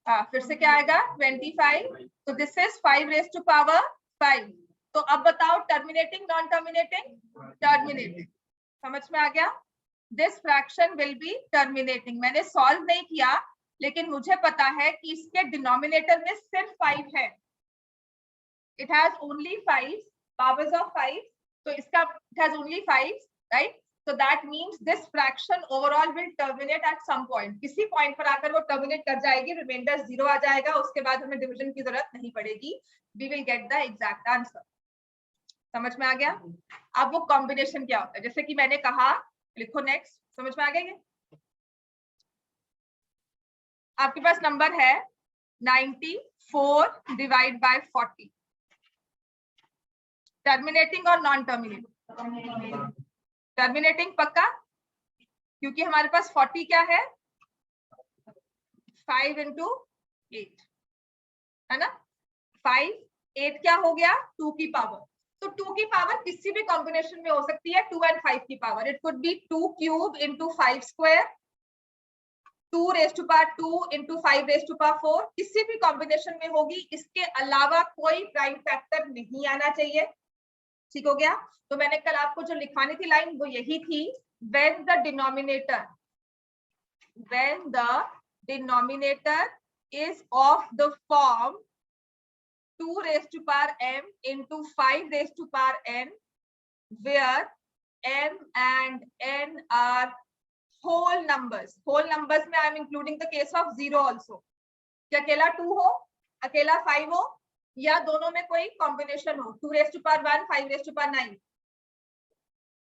हाँ फिर से क्या आएगा 25, तो this is 5 raised to power 5। तो अब बताओ टर्मिनेटिंग नॉन टर्मिनेटिंग? टर्मिनेटिंग। समझ में आ गया? This fraction will be terminating. मैंने सॉल्व नहीं किया लेकिन मुझे पता है कि इसके डिनोमिनेटर में सिर्फ 5 है, it has only 5 powers of 5, तो इसका it has only 5, right. So that means this fraction overall will terminate at some point, किसी पॉइंट पर आकर वो टर्मिनेट कर जाएगी, रिमाइंडर 0 आ जाएगा, उसके बाद हमें डिवीजन की जरूरत नहीं पड़ेगी, we will get the exact answer। समझ में आ गया? अब वो कॉम्बिनेशन क्या होता है, जैसे कि मैंने कहा, लिखो नेक्स्ट। समझ में आ गया? ये आपके पास नंबर है 94 डिवाइड बाय 40, टर्मिनेटिंग और नॉन टर्मिनेटिंग? टर्मिनेटिंग पक्का, क्योंकि हमारे पास 40 क्या है, 5 into 8 है ना, 5 8 क्या हो गया 2 की पावर, तो 2 की पावर किसी भी कॉम्बिनेशन में हो सकती है, 2 and 5 की power, it could be 2 cube into 5 square, 2 raised to power 2 into 5 raised to power 4, किसी भी कॉम्बिनेशन में होगी, इसके अलावा कोई प्राइम फैक्टर नहीं आना चाहिए। ठीक हो गया? तो मैंने कल आपको जो लिखवानी थी लाइन वो यही थी, when the denominator is of the form 2 raised to power m into 5 raised to power n, where m and n are whole numbers। whole numbers में I am including the case of 0 also, कि अकेला 2 हो, अकेला 5 हो, या दोनों में कोई कॉम्बिनेशन हो, 2 raised to power 1, 5 raised to power 9।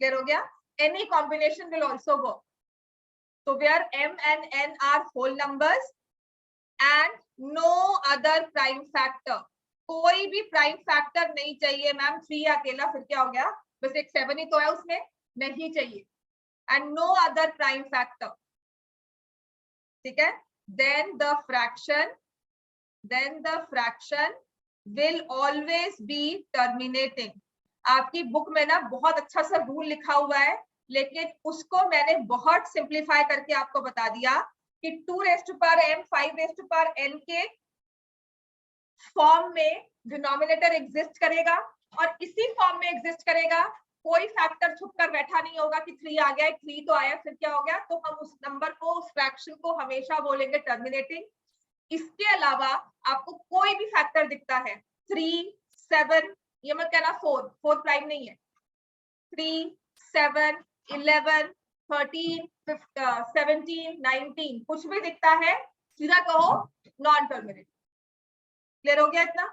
Clear हो गया? Any combination will also work। So where m and n are whole numbers and no other prime factor, कोई भी प्राइम फैक्टर नहीं चाहिए मैम, 3 अकेला फिर क्या हो गया, बस एक 7 ही तो है उसमें, नहीं चाहिए, and no other prime factor, ठीक है, then the fraction will always be terminating। आपकी बुक में ना बहुत अच्छा सा रूल लिखा हुआ है, लेकिन उसको मैंने बहुत सिंप्लीफाई करके आपको बता दिया कि 2 raised to power m 5 raised to power n के फॉर्म में डिनोमिनेटर एग्जिस्ट करेगा, और इसी फॉर्म में एग्जिस्ट करेगा, कोई फैक्टर छुप कर बैठा नहीं होगा कि 3 आ गया, 3 तो आया फिर क्या हो गया, तो हम उस नंबर को, उस फ्रैक्शन को हमेशा बोलेंगे टर्मिनेटिंग। इसके अलावा आपको कोई भी फैक्टर दिखता है, 3 7, ये मत कहना 4 प्राइम नहीं है, 3 7 11 13 17 19 कुछ भी दिखता है, सीधा कहो नॉन टर्मिनेटिंग। क्लियर हो गया इतना?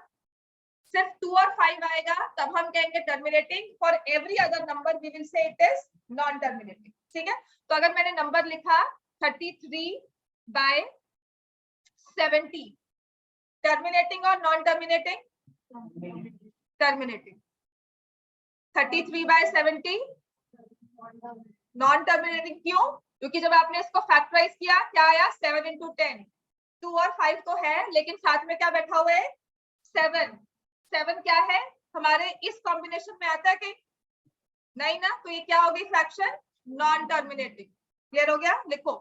सिर्फ 2 और 5 आएगा तब हम कहेंगे terminating, for every other number we will say it is non terminating. ठीक है, तो अगर मैंने नंबर लिखा 33 by 70, terminating or non-terminating? Terminating. 33 by 70 non terminating. क्यों? क्योंकि जब आपने इसको फैक्टराइज किया क्या आया? 7 into 10। 2 और 5 तो है, लेकिन साथ में क्या बैठा हुआ है? 7। 7 क्या है? हमारे इस कॉम्बिनेशन में आता है कि नहीं ना, तो ये क्या हो गई? Fraction non terminating. क्लियर हो गया? लिखो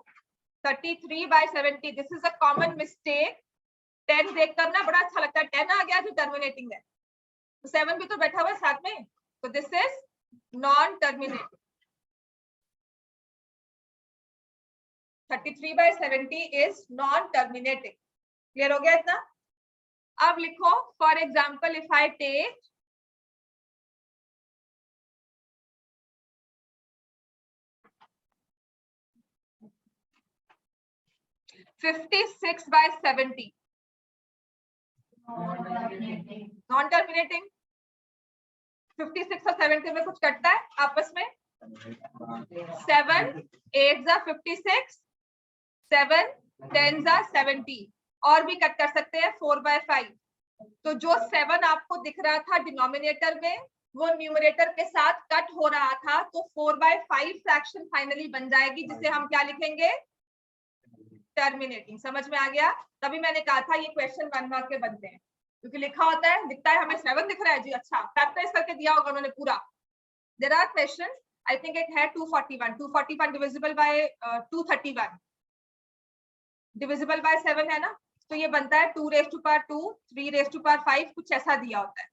33 by 70। This is a common mistake. 10 देख करना बड़ा अच्छा लगता है, 10 आ गया जो टर्मिनेटिंग है, तो 7 भी तो बैठा हुआ है साथ में, तो this is non terminating. 33 by 70 is non-terminating। Clear हो गया इतना? अब लिखो for example if I take 56 by 70, non terminating. 56 और 70 में कुछ कटता है आपस में? 7 8 जा 56, 7 10 जा 70, और भी कट कर सकते हैं 4 by 5। तो जो 7 आपको दिख रहा था डिनोमिनेटर में, वो न्यूमरेटर के साथ कट हो रहा था, तो 4 by 5 फ्रैक्शन फाइनली बन जाएगी, जिसे हम क्या लिखेंगे? टर्मिनेटिंग। समझ में आ गया? तभी मैंने कहा था ये क्वेश्चन 1 मार्क के बनते हैं, क्योंकि लिखा होता है, दिखता है हमें 7 दिख रहा है जी, अच्छा फैक्टराइज करके दिया होगा उन्होंने पूरा। There are questions, I think एक है 241 डिविजिबल बाय 231 डिविजिबल बाय 7 है ना, तो ये बनता है 2 raised to power 2, 3 raised to power 5, कुछ ऐसा दिया होता है।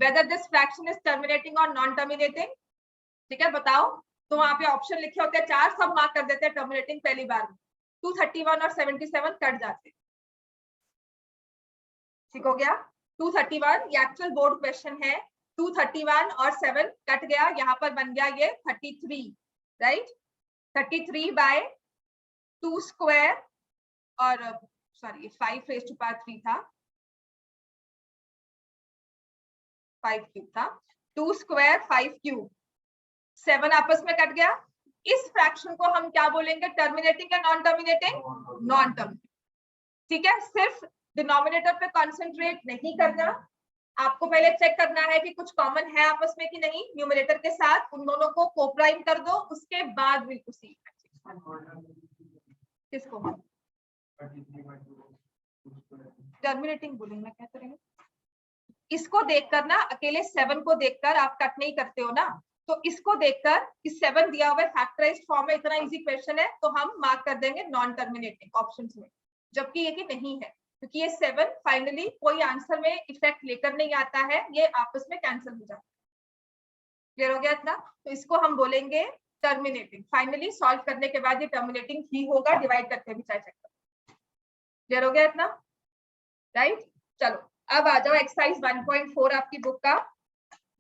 Whether this fraction is terminating or non-terminating, ठीक है बताओ। तो वहां पे ऑप्शन लिखे होते हैं 4, सब मार्क कर देते हैं टर्मिनेटिंग पहली बार में। 231 और 77 कट जाते। ठीक हो गया? 231 ये एक्चुअल बोर्ड क्वेश्चन है। 231 और 7 कट गया, यहाँ पर बन गया ये 33, राइट? 33 by 2 स्क्वायर और सॉरी 5 raised to power 3 था, 5 क्यूब था। 2 स्क्वायर 5 क्यूब, 7 आपस में कट गया। इस फ्रैक्शन को हम क्या बोलेंगे? टर्मिनेटिंग या नॉन टर्मिनेटिंग? Non terminating. ठीक है, सिर्फ डिनोमिनेटर पे कंसंट्रेट नहीं करना, आपको पहले चेक करना है कि कुछ कॉमन है आपस में कि नहीं न्यूमरेटर के साथ, उन दोनों को कोप्राइम कर दो, उसके बाद विल प्रोसीड। किसको टर्मिनेटिंग बोलेंगे? मैं क्या करेंगे? इसको देखकर ना, अकेले 7 को देखकर आप कट नहीं करते हो ना, तो इसको देखकर कि 7 दिया हुआ है फैक्टराइज्ड फॉर्म में, इतना इजी क्वेश्चन है, तो हम मार्क कर देंगे नॉन टर्मिनेटिंग ऑप्शंस में, जबकि ये कि नहीं है, क्योंकि ये 7 फाइनली कोई आंसर में इफेक्ट लेकर नहीं आता है, ये आपस में कैंसिल हो जाता है। क्लियर हो गया इतना? तो इसको हम बोलेंगे टर्मिनेटिंग। फाइनली सॉल्व करने के बाद ये टर्मिनेटिंग ही होगा, डिवाइड करके भी चाहे चेक करो। क्लियर हो गया इतना? राइट, चलो अब आ जाओ एक्सरसाइज 1.4 आपकी बुक का,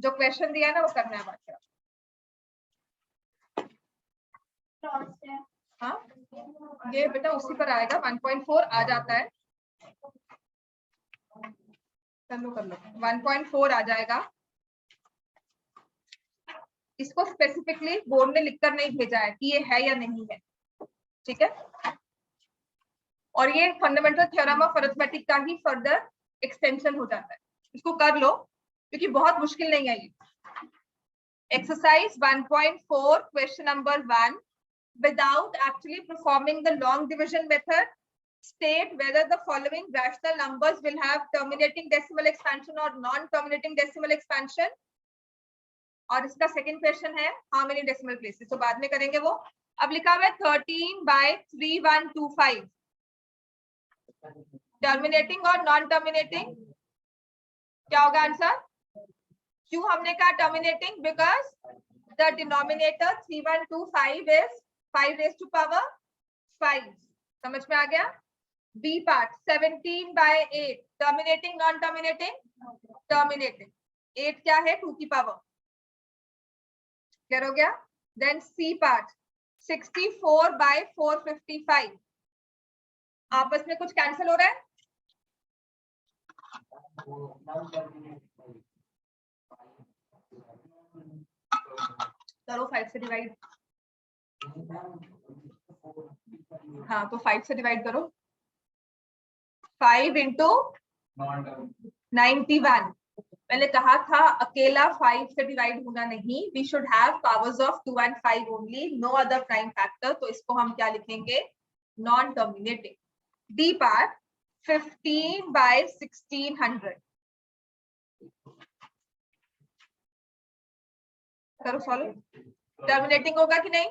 जो क्वेश्चन दिया है ना वो करना है बात। हाँ ये बेटा उसी पर आएगा, 1.4 आ जाता है, कर लो 1.4 आ जाएगा। इसको स्पेसिफिकली बोर्ड ने लिखकर नहीं भेजा है कि ये है या नहीं है, ठीक है? और ये फंडामेंटल थ्योरम ऑफ अरिथमेटिक का ही फर्दर एक्सटेंशन हो जाता है, इसको कर लो क्योंकि बहुत मुश्किल नहीं है ये। Exercise 1.4 question number 1, without actually performing the long division method, state whether the following rational numbers will have terminating decimal expansion or non-terminating decimal expansion। और इसका सेकंड क्वेश्चन है how many decimal places, तो बाद में करेंगे वो। अब लिखा हुआ है 13 by 3125, टर्मिनेटिंग और नॉन टर्मिनेटिंग, क्या होगा आंसर? क्यों हमने कहा terminating? Because the denominator 3125 is 5 raised to power 5। समझ में आ गया? B part 17 by 8, terminating non terminating? Terminating. 8 क्या है? 2 की पावर। क्या हो गया? देन सी पार्ट 64 by 455, आपस में कुछ कैंसिल हो रहा है? करो 5 से डिवाइड, हाँ तो 5 से डिवाइड करो, 5 इंटू 91। मैंने कहा था अकेला 5 से डिवाइड होना नहीं, we should have powers of 2 and 5 only, no other prime factor. तो इसको हम क्या लिखेंगे, नॉन टर्मिनेटिंग। डी पार्ट 15/1600 करो सॉल्व। टर्मिनेटिंग होगा कि नहीं,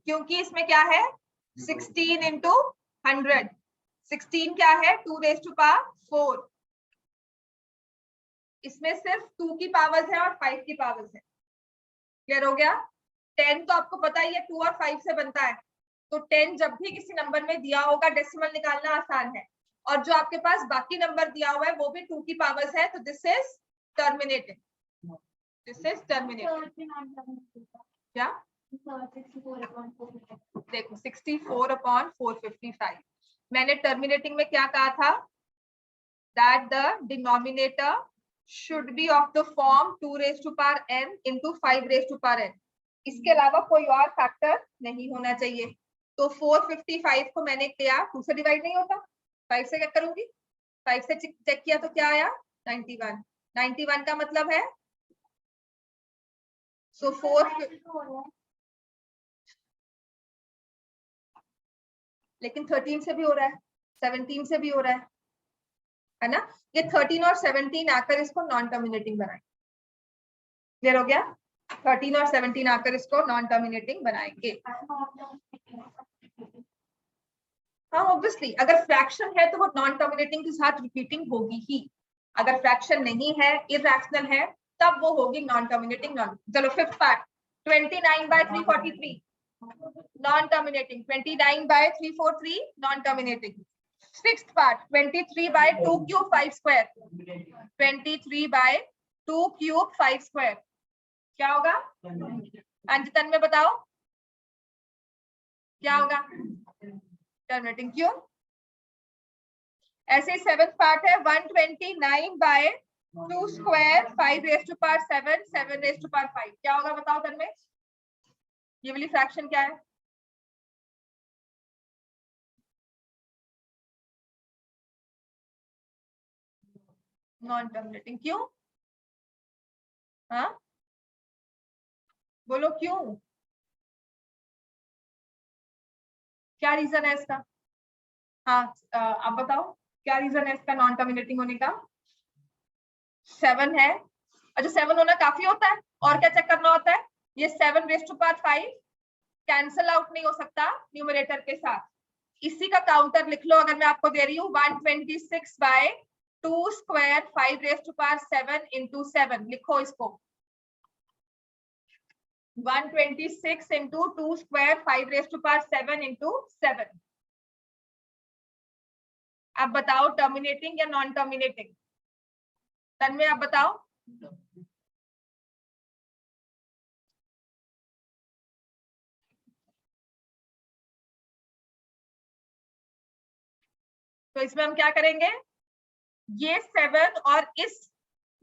क्योंकि इसमें क्या है 16 इंटू 100। 16 क्या है 2 raised to power 4। इसमें सिर्फ 2 की पावर्स है और 5 की पावर्स है। क्लियर हो गया। 10 तो आपको पता ही है 2 और 5 से बनता है, तो 10 जब भी किसी नंबर में दिया होगा डेसिमल निकालना आसान है। और जो आपके पास बाकी नंबर दिया हुआ है वो भी 2 की पावर्स है, तो this is terminating, this is terminating. क्या देखो 64/455, मैंने टर्मिनेटिंग में क्या कहा था, that the denominator should be of the form 2 raised to power n into 5 raised to power n। इसके अलावा कोई और फैक्टर नहीं होना चाहिए। तो 455 को मैंने किया 2 से डिवाइड नहीं होता, 5 से क्या करूंगी, 5 से चेक किया तो क्या आया 91। 91 का मतलब है सो 4, लेकिन 13 से भी हो रहा है, 17 से भी हो रहा है ना। ये 13 और 17 आकर इसको नॉन टर्मिनेटिंग बनाएंगे। क्लियर हो गया, 13 और 17 आकर इसको नॉन टर्मिनेटिंग बनाएंगे। हाँ ऑब्वियसली अगर फ्रैक्शन है तो वो नॉन टर्मिनेटिंग के साथ रिपीटिंग होगी ही, अगर फ्रैक्शन नहीं है इरैशनल है तब वो होगी नॉन टर्मिनेटिंग। नॉन चलो fifth part 29/343 non terminating, 29/343 non terminating. Sixth part 23/2 cube 5 square, 23/2 cube 5 square क्या होगा, अंजतन में बताओ क्या होगा, टर्मिनेटिंग। क्यों, ऐसे सेवेंथ पार्ट है 129/2 square 5 raised to power 7 7 raised to power 5 क्या होगा बताओ तन्मय, ये वाली फ्रैक्शन क्या है, नॉन टर्मिनेटिंग। क्यों, हाँ बोलो क्यों, क्या रीजन है इसका, हाँ आप बताओ क्या रीजन है इसका नॉन टर्मिनेटिंग होने का। 7 है, अच्छा 7 होना काफी होता है, और क्या चेक करना होता है, ये 7 raised to power 5 cancel out नहीं हो सकता न्यूमरेटर के साथ, इसी का काउंटर लिख लो। अगर मैं आपको दे रही हूँ 126/2 square 5 raised to power 7 into 7 लिखो इसको, 126 into 2 square 5 raised to power 7 into 7। आप बताओ टर्मिनेटिंग या नॉन टर्मिनेटिंग, तन्मय आप बताओ। तो इसमें हम क्या करेंगे, ये 7 और इस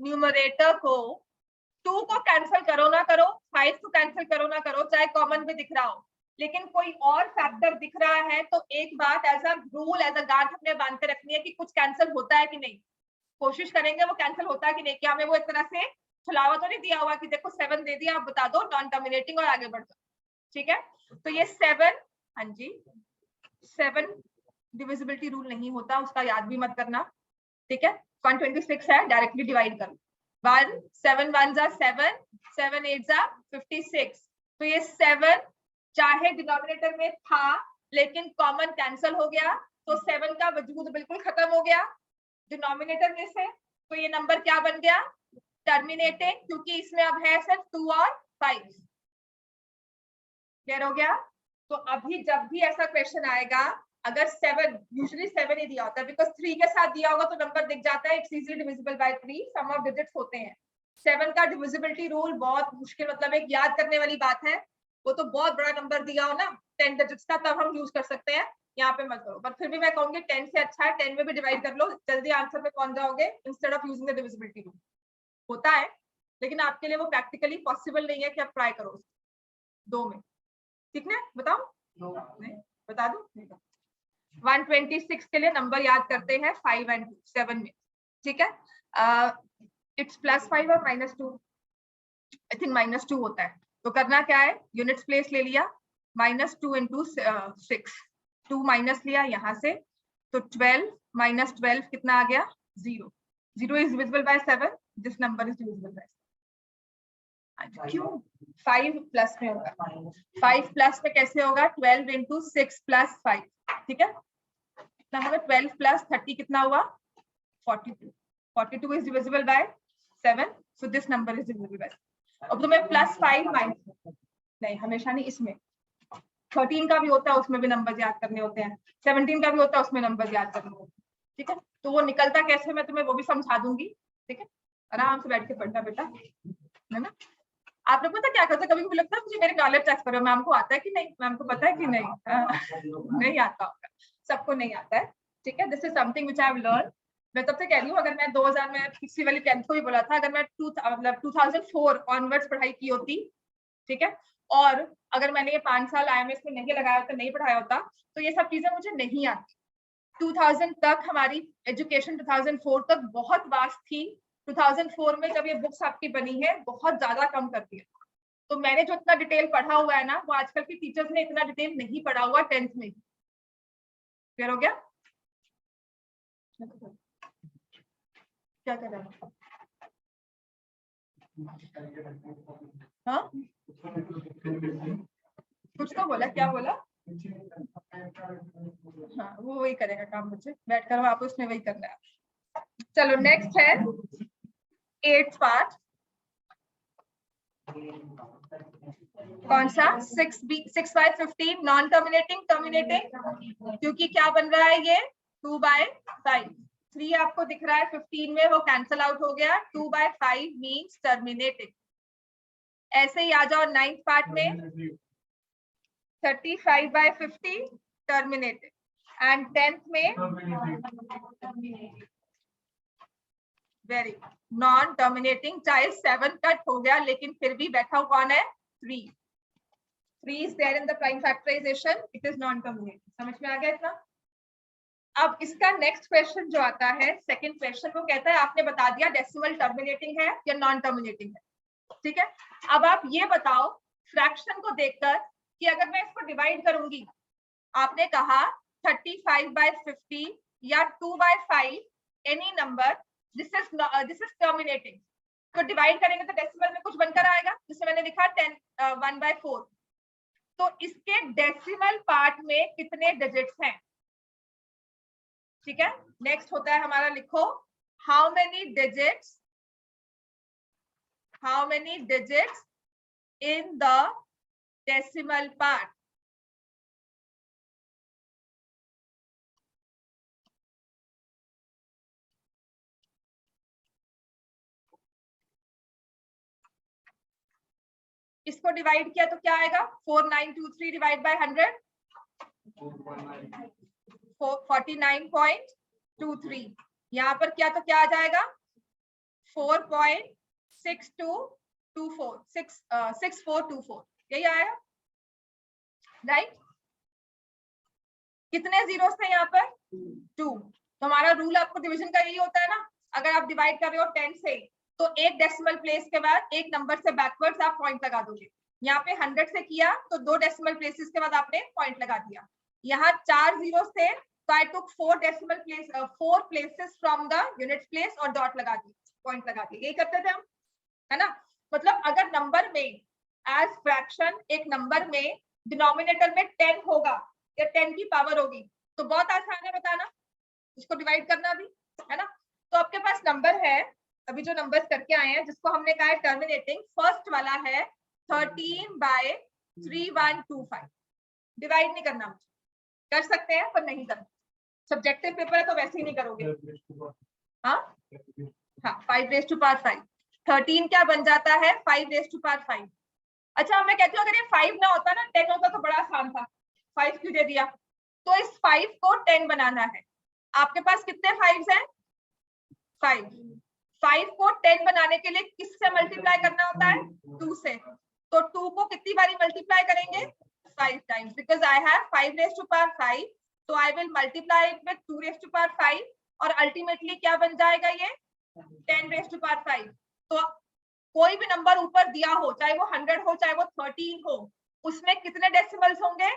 न्यूमरेटर को 2 को कैंसिल करो ना करो, 5 को कैंसिल करो ना करो, चाहे कॉमन भी दिख रहा हो, लेकिन कोई और फैक्टर दिख रहा है तो एक बात as a rule as a guard अपने बांध के रखनी है कि कुछ कैंसिल होता है कि नहीं, कोशिश करेंगे वो कैंसिल होता है कि नहीं, कि हमें वो एक तरह से छुलावा तो नहीं दिया हुआ कि देखो 7 दे दिया आप बता दो नॉन टर्मिनेटिंग और आगे बढ़ जाओ। ठीक है, तो ये 7, हाँ जी 7 डिविजिबिलिटी रूल नहीं होता, उसका याद भी मत करना। ठीक है, 126 है, डायरेक्टली डिवाइड करो, 1 7 1 7 7 8 56। तो ये 7 चाहे डिनोमिनेटर में था लेकिन कॉमन कैंसिल हो गया, तो 7 का वजूद बिल्कुल खत्म हो गया डिनोमिनेटर में से, तो ये नंबर क्या बन गया, टर्मिनेटिंग, क्योंकि इसमें अब है सिर्फ 2 और 5। क्लियर हो गया। तो अभी जब भी ऐसा क्वेश्चन आएगा, अगर 7 यूजुअली 7 ही दिया होता है, बिकॉज 3 के साथ दिया होगा तो नंबर दिख जाता है, it's easily divisible by 3, sum of digits होते हैं। 7 का डिविजिबिलिटी रूल बहुत मुश्किल, मतलब एक याद करने वाली बात है, वो तो बहुत बड़ा नंबर दिया हो ना 10 डिजिट्स का तब हम यूज कर सकते हैं, यहाँ पे मत करो। पर फिर भी मैं कहूंगी 10 से अच्छा है 10 में भी डिवाइड कर लो, जल्दी आंसर पे पहुंच जाओगे instead of using the divisibility rule. होता है लेकिन आपके लिए वो प्रैक्टिकली पॉसिबल नहीं है कि आप ट्राई करो 2 में। ठीक है, बताओ नहीं बता दो। 126 के लिए नंबर याद करते हैं 5 और 7 में, ठीक है। इट्स +5 और -2, आई थिंक -2 होता है। तो करना क्या है, यूनिट्स प्लेस ले लिया, -2 × 6, 2 माइनस लिया यहाँ से, तो 12 - 12 कितना आ गया, 0। 0 is divisible by 7, this number is divisible by, क्यों 5 प्लस में होगा, 5 प्लस में कैसे होगा, 12 × 6 + 5, ठीक है। कितना होगा, 12 + 30 कितना हुआ, 42। 42 is divisible by 7, so this number is divisible by. अब तो मैं +5 नहीं, हमेशा नहीं, इसमें 13 का भी होता है, उसमें भी नंबर याद करने होते हैं, 17 का भी होता है, उसमें नंबर याद करने होते हैं, ठीक है। तो वो निकलता कैसे मैं तुम्हें वो भी समझा दूंगी, ठीक है। आराम से बैठ के पढ़ना बेटा, है ना। आप लोग पता क्या करते, कभी भी लगता है मुझे मेरे नॉलेज चेक करो, मैम को आता है कि नहीं, मैम को पता है कि नहीं, नहीं आता होगा, सबको नहीं आता है, ठीक है। This is something which I have learn. मैं तब से कह रही हूँ, अगर मैं 2000 में पिछली वाली 10th को भी बोला था, अगर मैं 2004 ऑनवर्ड्स पढ़ाई की होती, ठीक है, और अगर मैंने ये 5 साल IMS में नहीं लगाया होता, नहीं पढ़ाया होता, तो ये सब चीजें मुझे नहीं आती। 2000 तक हमारी एजुकेशन 2004 तक बहुत वास्ट थी। 2004 में जब ये बुक्स आपकी बनी है, बहुत ज्यादा कम कर दिया। तो मैंने जो इतना डिटेल पढ़ा हुआ है ना, वो आजकल की टीचर्स ने इतना डिटेल नहीं पढ़ा हुआ 10th में। क्लियर हो गया, क्या कर रहा है, हाँ कुछ तो बोला, क्या बोला, हाँ वो वही करेगा काम, मुझे बैठ कर वापस उसने वही करना है। चलो नेक्स्ट है 8th पार्ट, कौन सा, 6/15 नॉन टर्मिनेटिंग, टर्मिनेटिंग, क्योंकि क्या बन रहा है ये 2/5, 3 आपको दिख रहा है 15 में, वो कैंसल आउट हो गया, 2/5 मीन्स टर्मिनेटिंग। ऐसे ही आ जाओ 9th पार्ट में, 35/50 टर्मिनेटेड, एंड 10th में वेरी नॉन टर्मिनेटिंग, चाहे 7 कट हो गया लेकिन फिर भी बैठा कौन है, 3 is there in the prime factorization, it is non terminating। समझ में आ गया इतना। अब इसका नेक्स्ट क्वेश्चन जो आता है, सेकंड क्वेश्चन, वो कहता है आपने बता दिया डेसिमल टर्मिनेटिंग है या नॉन टर्मिनेटिंग है, ठीक है। अब आप ये बताओ फ्रैक्शन को देखकर कि अगर मैं इसको डिवाइड करूंगी, आपने कहा 35/50 या 2/5 any number, this is terminating, तो डिवाइड करेंगे तो डेसिमल में कुछ बनकर आएगा, जिसे मैंने लिखा 1/4। तो इसके डेसिमल पार्ट में कितने डिजिट्स हैं, ठीक है। नेक्स्ट होता है हमारा, लिखो how many digits in the decimal part. इसको डिवाइड किया तो क्या आएगा, 4923 डिवाइड बाय 100, 49.23। यहाँ पर क्या तो क्या आ जाएगा, 6424, यही आएगा, राइट। कितने जीरोस थे यहाँ पर, 2। तो हमारा रूल आपको डिवीजन का यही होता है ना, अगर आप डिवाइड कर रहे हो 10 से, तो एक डेसिमल प्लेस के बाद एक नंबर से बैकवर्ड्स आप पॉइंट लगा दोगे। यहाँ पे 100 से किया तो 2 डेसिमल प्लेसेस के बाद आपने पॉइंट लगा दिया। यहाँ 4 जीरो थे, तो आई टुक 4 places from the unit place और डॉट लगा दी, पॉइंट लगा दी, यही करते थे हम, है ना। मतलब अगर नंबर में एज फ्रैक्शन एक नंबर में डिनोमिनेटर में 10 होगा या 10 की पावर होगी, तो बहुत आसान है बताना, इसको डिवाइड करना भी, है ना। तो आपके पास नंबर है, अभी जो नंबर्स करके आए हैं, जिसको हमने कहा है टर्मिनेटिंग, फर्स्ट वाला है 13/3125। डिवाइड नहीं करना, कर सकते हैं पर नहीं करना, सब्जेक्टिव पेपर है तो वैसे ही नहीं करोगे। हाँ 5/5। 13 क्या बन जाता है, 5/5। अच्छा मैं कहती हूँ अगर ये 5 ना होता ना, 10 होता तो बड़ा आसान था, 5 क्यों दे दिया। तो इस 5 को 10 बनाना है, आपके पास कितने 5s हैं, 5। 5 को 10 बनाने के लिए किससे मल्टीप्लाई करना होता है, 2 से। तो 2 को कितनी बारी मल्टीप्लाई करेंगे, 5 times because I have 5 raised to power 5, so I will multiply it with 2 raised to power 5 और अल्टीमेटली क्या बन जाएगा ये 10 raised to power 5। तो कोई भी नंबर ऊपर दिया हो, चाहे वो 100 हो चाहे वो 13 हो, उसमें कितने डेसिमल्स होंगे?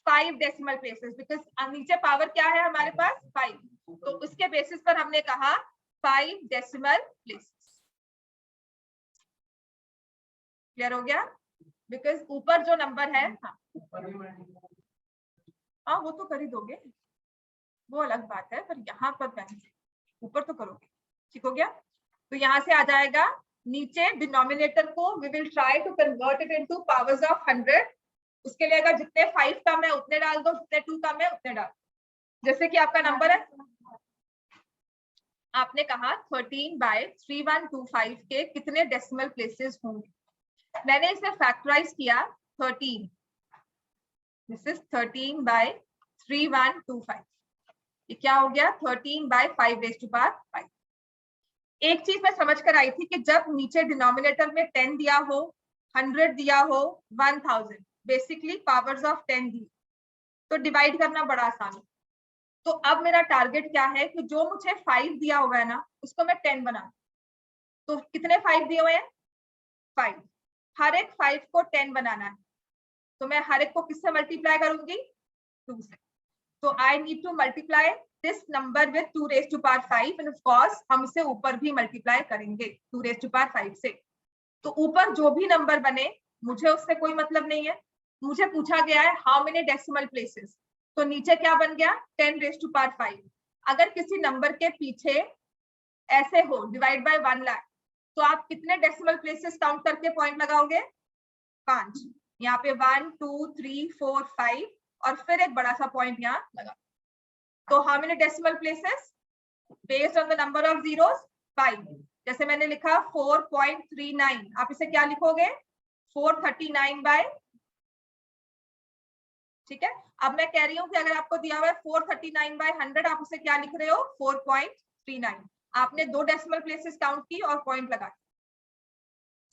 5 डेसिमल प्लेसेस, बिकॉज नीचे पावर क्या है हमारे पास 5, तो उसके बेसिस पर हमने कहा 5 डेसिमल प्लेसेस। क्लियर हो गया? बिकॉज ऊपर जो नंबर है, हाँ वो तो कर ही दोगे, वो अलग बात है, पर यहाँ पर ऊपर तो करोगे। ठीक हो गया? तो यहाँ से आ जाएगा नीचे डिनोमिनेटर को we will try to convert it into powers of 100। उसके लिए अगर जितने 5 कम है उतने डाल दो, जितने 2 कम है उतने डाल। जैसे कि आपका नंबर है, आपने कहा 13/3125 के कितने डेसिमल प्लेसेस होंगे। मैंने इसे फैक्टराइज किया 13, दिस इज 13/3125। ये क्या हो गया? 13/5⁵5। एक चीज मैं समझ कर आई थी कि जब नीचे डिनोमिनेटर में 10 दिया हो, 100 दिया हो, 1000, बेसिकली पावर्स ऑफ 10 दी, तो डिवाइड करना बड़ा आसान है। तो अब मेरा टारगेट क्या है कि जो मुझे 5 दिया हुआ है ना, उसको मैं 10 बना। तो कितने 5 दिए हुए हैं? 5। हर एक 5 को 10 बनाना है, तो मैं हर एक को किससे मल्टीप्लाई करूंगी? 2 से। तो I need to multiply this number with 2 raised to power 5 end of course हम इसे ऊपर भी मल्टीप्लाई करेंगे 2 raised to power 5 से। तो ऊपर जो भी नंबर बने मुझे उससे कोई मतलब नहीं है, मुझे पूछा गया है हाउ मेनी डेसिमल प्लेसेस। तो नीचे क्या बन गया? 10 raised to power 5। अगर किसी नंबर के पीछे ऐसे हो डिवाइड बाय 1 लाख, तो आप कितने डेसिमल प्लेसेस काउंट करके पॉइंट लगाओगे? 5। यहाँ पे 1 2 3 4 5 और फिर एक बड़ा सा पॉइंट यहाँ लगा। तो how many decimal places based on the number of zeros? 5। जैसे मैंने लिखा 4.39, आप इसे क्या लिखोगे? 439 ठीक है। अब मैं कह रही हूँ कि अगर आपको दिया हुआ है 439/100, आप उसे क्या लिख रहे हो? 4.39। आपने 2 डेसिमल प्लेसेस काउंट की और पॉइंट लगा।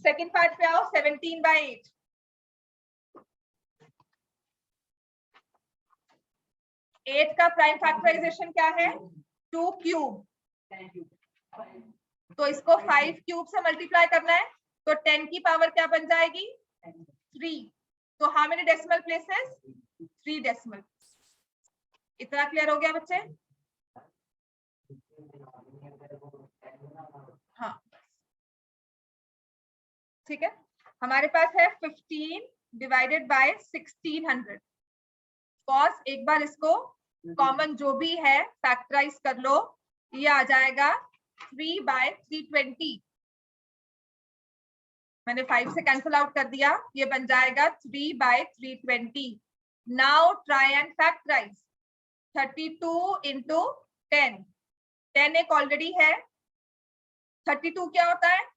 सेकंड पार्ट पे आओ, 17/8। 8 का प्राइम फैक्टराइजेशन क्या है? 2 क्यूब। तो इसको 5 क्यूब से मल्टीप्लाई करना है, तो 10 की पावर क्या बन जाएगी? 3। तो how many decimal places? 3 decimal. इतना क्लियर हो गया बच्चे? हाँ ठीक है। हमारे पास है 15 डिवाइडेड बाय 1600। कॉस एक बार इसको कॉमन जो भी है फैक्टराइज कर लो, ये आ जाएगा 3/320। मैंने 5 से कैंसिल आउट कर दिया, ये बन जाएगा 3/320। Now try and factorise 32 into 10। 10 एक ऑलरेडी है, 32 क्या होता है?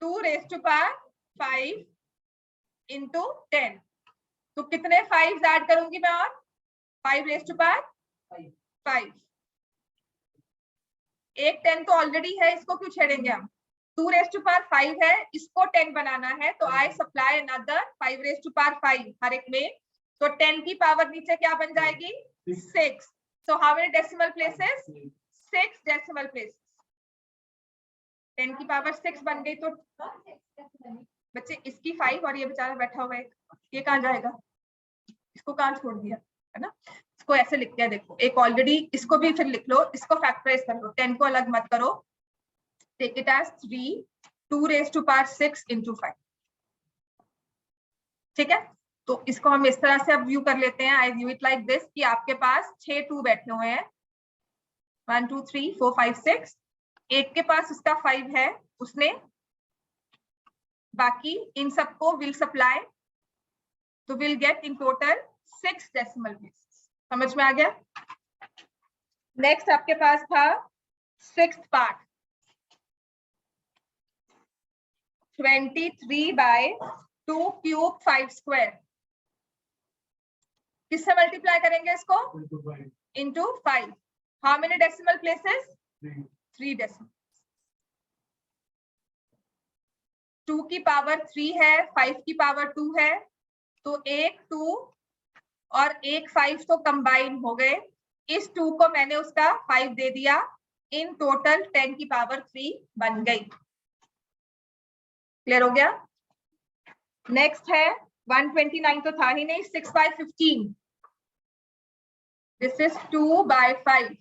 2 raised to power 5 इंटू 10। तो कितने 5 ऐड करूंगी मैं? और 5 raised to power 5। एक 10 तो ऑलरेडी है, इसको क्यों छेड़ेंगे हम? 2 raised to power 5 है, इसको 10 बनाना है, तो I supply another 5 raised to power 5 हर एक में। तो 10 की पावर नीचे क्या बन जाएगी? 6। So how many decimal places? 6 decimal places. 10 की पावर 6 बन गई, तो बच्चे इसकी 5 और ये बेचारा बैठा हुआ है, ये कहाँ जाएगा? इसको कहाँ छोड़ दिया है ना? इसको ऐसे लिख दिया, देखो एक ऑलरेडी, इसको भी फिर लिख लो, इसको फैक्टराइज कर लो, 10 को अलग मत करो, take it as 3 2 raised to power 6 into 5। ठीक है, तो इसको हम इस तरह से अब व्यू कर लेते हैं। Eye view it like this कि आपके पास 6 2 बैठे हुए हैं, 1 2 3 4 5 6। एक के पास उसका 5 है, उसने बाकी इन सबको विल सप्लाई, तो will get in total 6 decimal places. समझ में आ गया? नेक्स्ट आपके पास था 6th पार्ट, 23/2 क्यूब 5 स्क्वायर। किससे मल्टीप्लाई करेंगे इसको? Into 5। How many decimal places? 3 decimal. 2 की पावर 3 है, 5 की पावर 2 है, तो एक 2 और एक 5 तो कंबाइन हो गए। इस 2 को मैंने उसका 5 दे दिया, इन टोटल 10 की पावर 3 बन गई। क्लियर हो गया? नेक्स्ट है 129 तो था ही नहीं, 6 by 15। This is 2 by 5।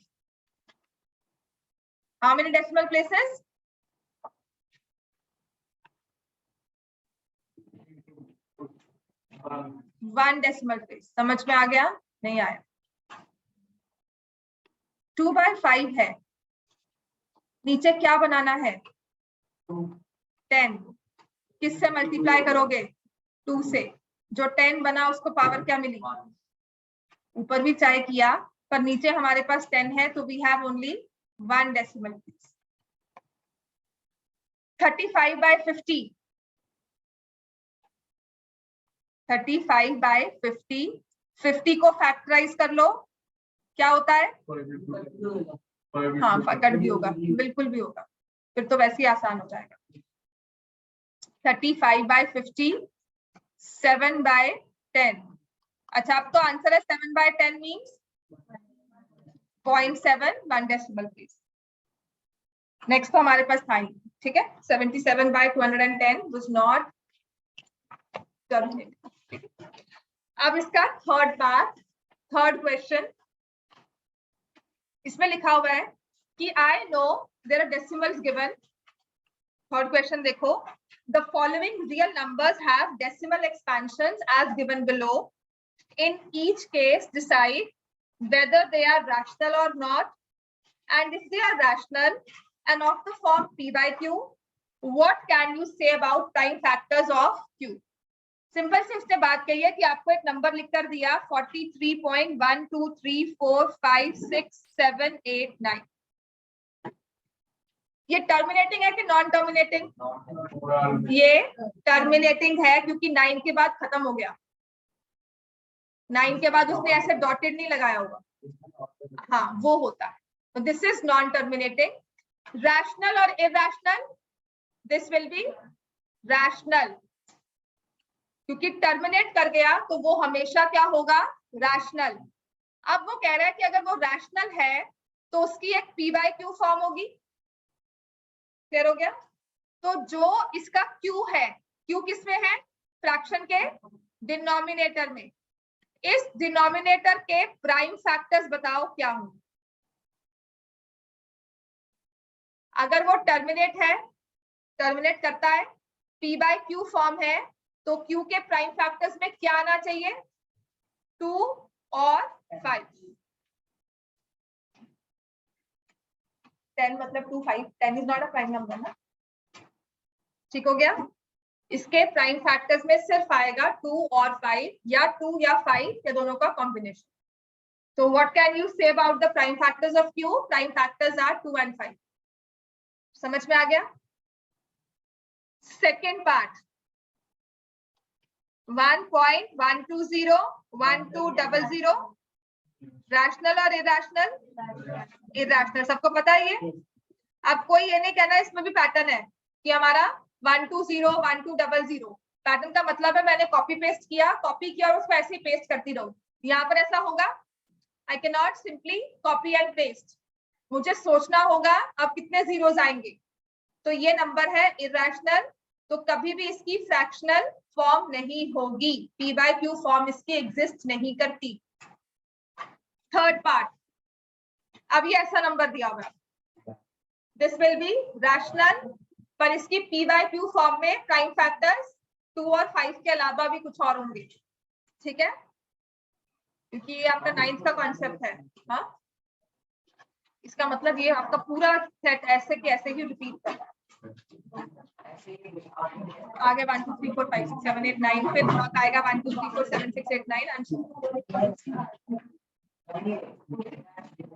How many decimal places? 1 decimal place. समझ में आ गया? नहीं आया? 2 by 5 है, नीचे क्या बनाना है? 10। किससे मल्टीप्लाई करोगे? 2 से। जो 10 बना उसको पावर क्या मिली? ऊपर भी चाहे किया, पर नीचे हमारे पास 10 है, तो we have only 1 decimal place. 35 by 50। 35 by 50। 50 को फैक्टराइज कर लो, क्या होता है? हाँ, कट भी होगा, बिल्कुल भी होगा, फिर तो वैसे ही आसान हो जाएगा। 35 by 50, 7 by 10। अच्छा, अब तो आंसर है 7 by 10 means 0.7, 1 decimal place. Next तो हमारे पास था ही, ठीक है। 77 by 210 was not terminated। अब इसका थर्ड पार्ट, थर्ड क्वेश्चन, इसमें लिखा हुआ है कि I know there are decimals given. Third question देखो, the following real numbers have decimal expansions as given below. In each case decide whether they are rational or not, and if they are rational and of the form p by q, what can you say about prime factors of q? Simple से उसने बात कही है कि आपको एक number लिख कर दिया 43.123456789। ये टर्मिनेटिंग है कि नॉन टर्मिनेटिंग? ये टर्मिनेटिंग है, क्योंकि 9 के बाद खत्म हो गया। 9 के बाद उसने ऐसे डॉटेड नहीं लगाया होगा, हाँ वो होता है, तो this is non terminating. Rational और irrational, this will be rational, क्योंकि टर्मिनेट कर गया तो वो हमेशा क्या होगा? रैशनल। अब वो कह रहा है कि अगर वो रैशनल है तो उसकी एक p by q फॉर्म होगी। क्लियर हो गया? तो जो इसका q है, q किसमें है? फ्रैक्शन के डिनोमिनेटर में। इस डिनोमिनेटर के प्राइम फैक्टर्स बताओ क्या होंगे? अगर वो टर्मिनेट है, टर्मिनेट करता है, p by q फॉर्म है, तो q के प्राइम फैक्टर्स में क्या आना चाहिए? 2 और 5। 10 मतलब 2, 5। 10 is not a prime number ना, ठीक हो गया? इसके प्राइम फैक्टर्स में सिर्फ आएगा 2 और 5, या 2 या 5 या दोनों का कॉम्बिनेशन। तो what can you say about the prime factors of q? Prime factors are 2 and 5। समझ में आ गया? सेकेंड पार्ट, 1.120 1200, रैशनल और इरैशनल? इरैशनल, सबको पता है ये। अब कोई ये नहीं कहना इसमें भी पैटर्न है कि हमारा 120 1200 पैटर्न का मतलब है मैंने कॉपी पेस्ट किया, कॉपी किया और उसको ऐसे ही पेस्ट करती रहूं। यहाँ पर ऐसा होगा? I can not simply copy and paste, मुझे सोचना होगा अब कितने जीरोस आएंगे। तो ये नंबर है इरैशनल, तो कभी भी इसकी फ्रैक्शनल फॉर्म नहीं होगी, p by q फॉर्म इसकी एग्जिस्ट नहीं करती। थर्ड पार्ट, अब ये ऐसा नंबर दिया हुआ है, दिस विल बी रैशनल, पर इसकी p by q फॉर्म में प्राइम फैक्टर्स 2 और 5 के अलावा भी कुछ और होंगे, ठीक है? क्योंकि ये आपका 9th का कॉन्सेप्ट है। हाँ, इसका मतलब ये आपका पूरा सेट ऐसे के ऐसे ही रिपीट कर रहा है। आगे 1 2 3 4 5 6 7 8 9, फिर आएगा 1 2 3 4 7 6 8 9।